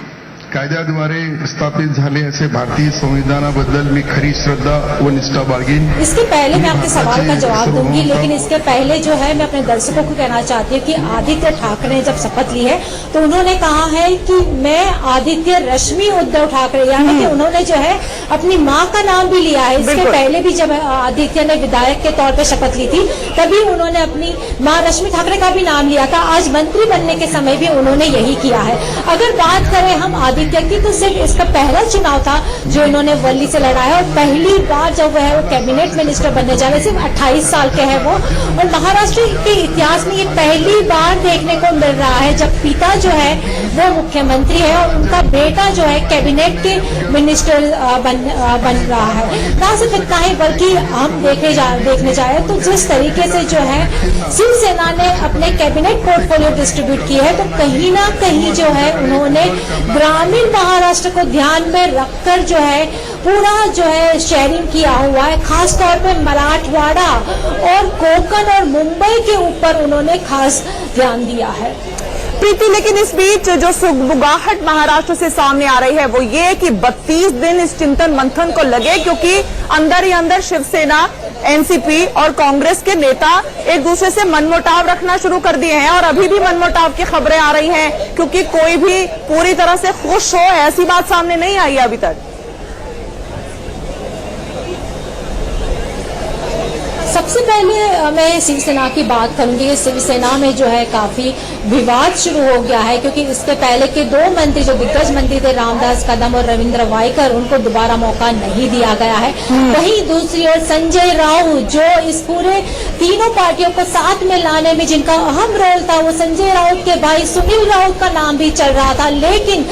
कायद्याद्वारे स्थापित झाले असे भारतीय संविधानाबद्दल मी खरी श्रद्धा व निष्ठा बाळगीन। इसके पहले मैं आपके सवाल का जवाब दूंगी लेकिन इसके पहले जो है मैं अपने दर्शकों को कहना चाहती हूँ कि आदित्य ठाकरे ने जब शपथ ली है तो उन्होंने कहा है कि मैं आदित्य रश्मि उद्धव ठाकरे, यानी कि उन्होंने जो है अपनी माँ का नाम भी लिया है। इसके पहले भी जब आदित्य ने विधायक के तौर पर शपथ ली थी तभी उन्होंने अपनी माँ रश्मि ठाकरे का भी नाम लिया था। आज मंत्री बनने के समय भी उन्होंने यही किया है। अगर बात करें हम आदित्य की तो सिर्फ इसका पहला चुनाव था जो इन्होंने वर्ली से लड़ा है और पहली बार जब वह वो कैबिनेट मिनिस्टर बनने जा रहे, सिर्फ 28 साल के हैं वो और महाराष्ट्र के इतिहास में ये पहली बार देखने को मिल रहा है जब पिता जो है वो मुख्यमंत्री है और उनका बेटा जो है कैबिनेट के मिनिस्टर बन रहा है। ना सिर्फ इतना ही बल्कि हम देखने जाए तो जिस तरीके से जो है शिवसेना ने अपने कैबिनेट पोर्टफोलियो डिस्ट्रीब्यूट की है तो कहीं ना कहीं जो है उन्होंने ग्रामीण महाराष्ट्र को ध्यान में रखकर जो है पूरा जो है शेयरिंग किया हुआ है। खास तौर पे मराठवाड़ा और कोंकण और मुंबई के ऊपर उन्होंने खास ध्यान दिया है। प्रीति, लेकिन इस बीच जो सुगबुगाहट महाराष्ट्र से सामने आ रही है वो ये कि 32 दिन इस चिंतन मंथन को लगे क्योंकि अंदर ही अंदर शिवसेना, एनसीपी और कांग्रेस के नेता एक दूसरे से मनमुटाव रखना शुरू कर दिए हैं और अभी भी मनमुटाव की खबरें आ रही हैं, क्योंकि कोई भी पूरी तरह से खुश हो ऐसी बात सामने नहीं आई है अभी तक। सबसे पहले मैं शिवसेना की बात करूंगी। शिवसेना में जो है काफी विवाद शुरू हो गया है, क्योंकि इसके पहले के 2 मंत्री जो दिग्गज मंत्री थे, रामदास कदम और रविंद्र वायकर, उनको दोबारा मौका नहीं दिया गया है। वहीं दूसरी ओर संजय राउत, जो इस पूरे तीनों पार्टियों को साथ में लाने में जिनका अहम रोल था, वो संजय राउत के भाई सुनील राउत का नाम भी चल रहा था, लेकिन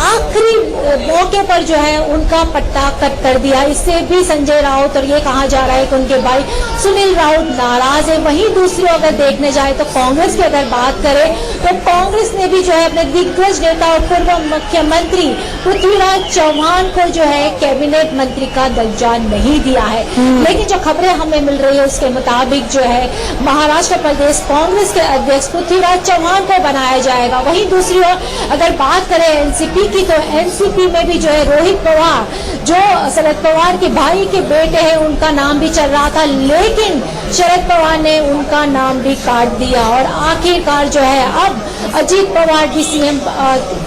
आखिरी मौके पर जो है उनका पट्टा कट कर दिया। इससे भी संजय राउत और ये कहा जा रहा है कि उनके भाई सुनील राउत नाराज है। वहीं दूसरी अगर देखने जाए तो कांग्रेस की अगर बात करें तो कांग्रेस ने भी जो है अपने दिग्गज नेता और पूर्व मुख्यमंत्री पृथ्वीराज चौहान को जो है कैबिनेट मंत्री का दर्जा नहीं दिया है। लेकिन जो खबरें हमें मिल रही है उसके मुताबिक जो है महाराष्ट्र प्रदेश कांग्रेस के अध्यक्ष पृथ्वीराज चौहान को बनाया जाएगा। वहीं दूसरी ओर अगर बात करें एनसीपी की, तो एनसीपी में भी जो है रोहित पवार, जो शरद पवार के भाई के बेटे हैं, उनका नाम भी चल रहा था, लेकिन शरद पवार ने उनका नाम भी काट दिया और आखिरकार जो है अब अजीत पवार भी सीएम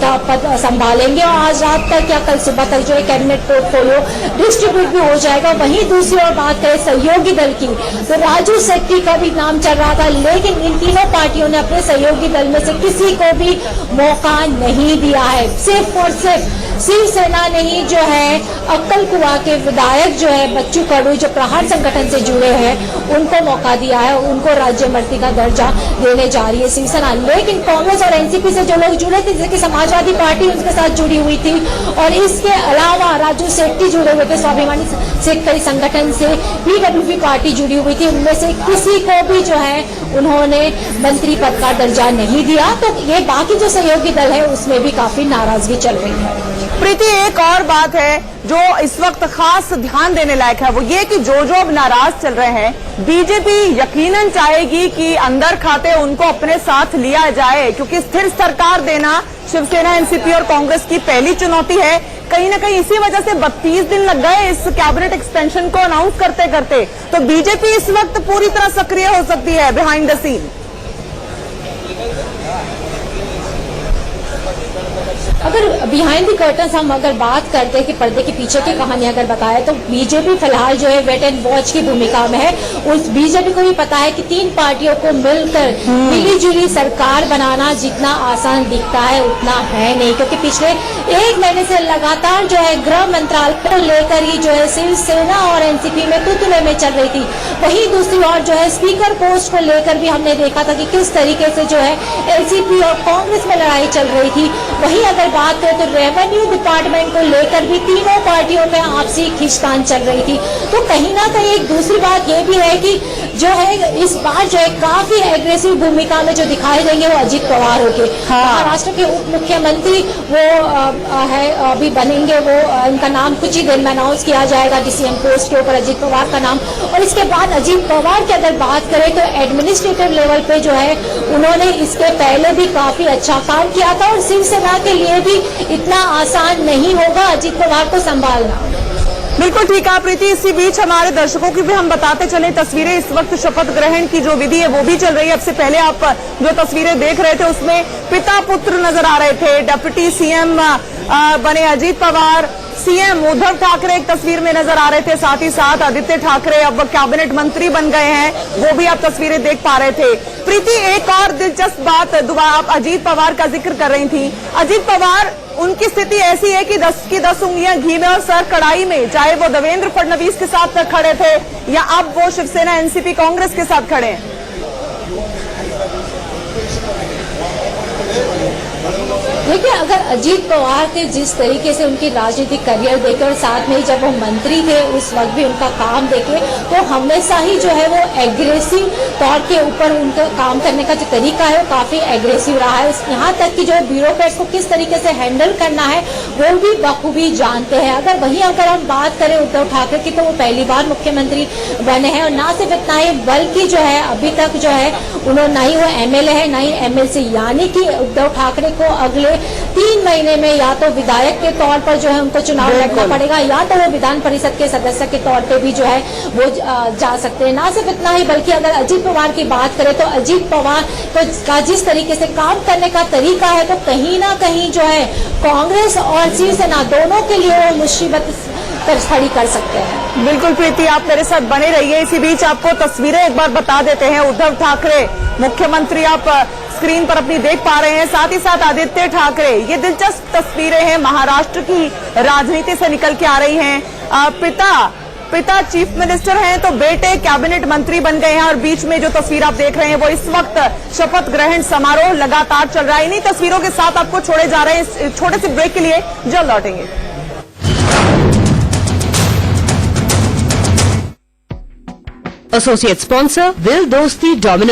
का पद संभालेंगे और आज रात तक या कल सुबह तक जो है कैबिनेट पोर्टफोलियो डिस्ट्रीब्यूट भी हो जाएगा। वहीं दूसरी ओर बात करें सहयोगी दल की, तो राजू शेट्टी का भी नाम चल रहा था, लेकिन इन तीनों पार्टियों ने अपने सहयोगी दल में से किसी को भी मौका नहीं दिया है। सिर्फ और सिर्फ शिवसेना ने ही जो है अक्कलकुआ के विधायक जो है बच्चू कडू, जो प्रहार संगठन से जुड़े हैं, उनको मौका दिया है, उनको राज्य मंत्री का दर्जा देने जा रही है शिवसेना। लेकिन कांग्रेस और एनसीपी से जो लोग जुड़े थे, जैसे कि समाजवादी पार्टी उनके साथ जुड़ी हुई थी, और इसके अलावा राजू शेट्टी जुड़े हुए थे स्वाभिमानी शेतकरी संगठन से, पीडब्ल्यूपी पार्टी जुड़ी हुई थी, उनमें से किसी को भी जो है उन्होंने मंत्री पद का दर्जा नहीं दिया। तो ये बाकी जो सहयोगी दल है उसमें भी काफी नाराजगी चल रही है। प्रीति, एक और बात है जो इस वक्त खास ध्यान देने लायक है, वो ये कि जो अब नाराज चल रहे हैं, बीजेपी यकीनन चाहेगी कि अंदर खाते उनको अपने साथ लिया जाए, क्योंकि स्थिर सरकार देना शिवसेना, एनसीपी और कांग्रेस की पहली चुनौती है। कहीं न कहीं इसी वजह से 32 दिन लग गए इस कैबिनेट एक्सटेंशन को अनाउंस करते करते। तो बीजेपी इस वक्त पूरी तरह सक्रिय हो सकती है बिहाइंड द सीन। अगर बिहाइंड द कर्टन्स हम अगर बात करते हैं कि पर्दे के पीछे की कहानी अगर बताए, तो बीजेपी फिलहाल जो है वेट एंड वॉच की भूमिका में है। उस बीजेपी को भी पता है कि 3 पार्टियों को मिलकर मिलीजुली सरकार बनाना जितना आसान दिखता है उतना है नहीं, क्योंकि पिछले 1 महीने से लगातार जो है गृह मंत्रालय को लेकर ही जो है शिवसेना और एनसीपी में तुतले में चल रही थी। वहीं दूसरी ओर जो है स्पीकर पोस्ट को लेकर भी हमने देखा था कि किस तरीके से जो है एनसीपी और कांग्रेस में लड़ाई चल रही थी। वहीं अगर बात करें तो रेवेन्यू डिपार्टमेंट को लेकर भी तीनों पार्टियों में आपसी खींचतान चल रही थी। तो कहीं ना कहीं एक दूसरी बात यह भी है कि जो है इस बार जो है काफी एग्रेसिव भूमिका में जो दिखाई देंगे वो अजीत पवार होंगे। महाराष्ट्र के उप मुख्यमंत्री वो है अभी बनेंगे, वो इनका नाम कुछ ही दिन में अनाउंस किया जाएगा डीसीएम पोस्ट के ऊपर अजीत पवार का नाम। और इसके बाद अजीत पवार की अगर बात करें तो एडमिनिस्ट्रेटिव लेवल पे जो है उन्होंने इसके पहले भी काफी अच्छा काम किया था और शिवसेना के लिए भी इतना आसान नहीं होगा अजीत पवार को संभालना। बिल्कुल ठीक है प्रीति। इसी बीच हमारे दर्शकों की भी हम बताते चले तस्वीरें इस वक्त शपथ ग्रहण की जो विधि है वो भी चल रही है। अब से पहले आप जो तस्वीरें देख रहे थे उसमें पिता पुत्र नजर आ रहे थे। डिप्टी सीएम बने अजीत पवार, सीएम उद्धव ठाकरे एक तस्वीर में नजर आ रहे थे, साथ ही साथ आदित्य ठाकरे अब कैबिनेट मंत्री बन गए हैं, वो भी आप तस्वीरें देख पा रहे थे। प्रीति, एक और दिलचस्प बात दोबारा आप अजीत पवार का जिक्र कर रही थी। अजीत पवार, उनकी स्थिति ऐसी है कि 10 की 10 उंगलियां घी में और सर कढ़ाई में, चाहे वो देवेंद्र फडणवीस के साथ खड़े थे या अब वो शिवसेना, एनसीपी, कांग्रेस के साथ खड़े हैं। देखिए, अगर अजीत पवार के जिस तरीके से उनकी राजनीतिक करियर देखे और साथ में जब वो मंत्री थे उस वक्त भी उनका काम देखे तो हमेशा ही जो है वो एग्रेसिव तौर के ऊपर उनका काम करने का जो तरीका है वो काफी एग्रेसिव रहा है। यहाँ तक कि जो ब्यूरोक्रेट्स को किस तरीके से हैंडल करना है वो भी बखूबी जानते हैं। अगर हम बात करें उद्धव ठाकरे की तो वो पहली बार मुख्यमंत्री बने हैं और ना सिर्फ इतना ही बल्कि जो है अभी तक जो है उन्होंने ना ही वो एमएलए है ना ही एमएलसी, यानी कि उद्धव ठाकरे को अगले उन्हें 3 महीने में या तो विधायक के तौर पर जो है उनको चुनाव लड़ना पड़ेगा, या तो वो विधान परिषद के सदस्य के तौर पे भी जो है वो जा सकते हैं। ना सिर्फ इतना ही, बल्कि अगर अजीत पवार की बात करें तो अजीत पवार का जिस तरीके से काम करने का तरीका है, तो कहीं ना कहीं जो है कांग्रेस और शिवसेना दोनों के लिए वो मुसीबत खड़ी कर सकते हैं। बिल्कुल प्रीति, आप मेरे साथ बने रहिए। इसी बीच आपको तस्वीरें एक बार बता देते हैं। उद्धव ठाकरे मुख्यमंत्री आप स्क्रीन पर अपनी देख पा रहे हैं, साथ ही साथ आदित्य ठाकरे। ये दिलचस्प तस्वीरें हैं, महाराष्ट्र की राजनीति से निकल के आ रही हैं। पिता चीफ मिनिस्टर हैं तो बेटे कैबिनेट मंत्री बन गए हैं, और बीच में जो तस्वीर आप देख रहे हैं वो इस वक्त शपथ ग्रहण समारोह लगातार चल रहा है। इन्हीं तस्वीरों के साथ आपको छोड़े जा रहे हैं छोटे से ब्रेक के लिए, जल्द लौटेंगे। एसोसिएट स्पॉन्सर विल दोस्ती डोमिनो।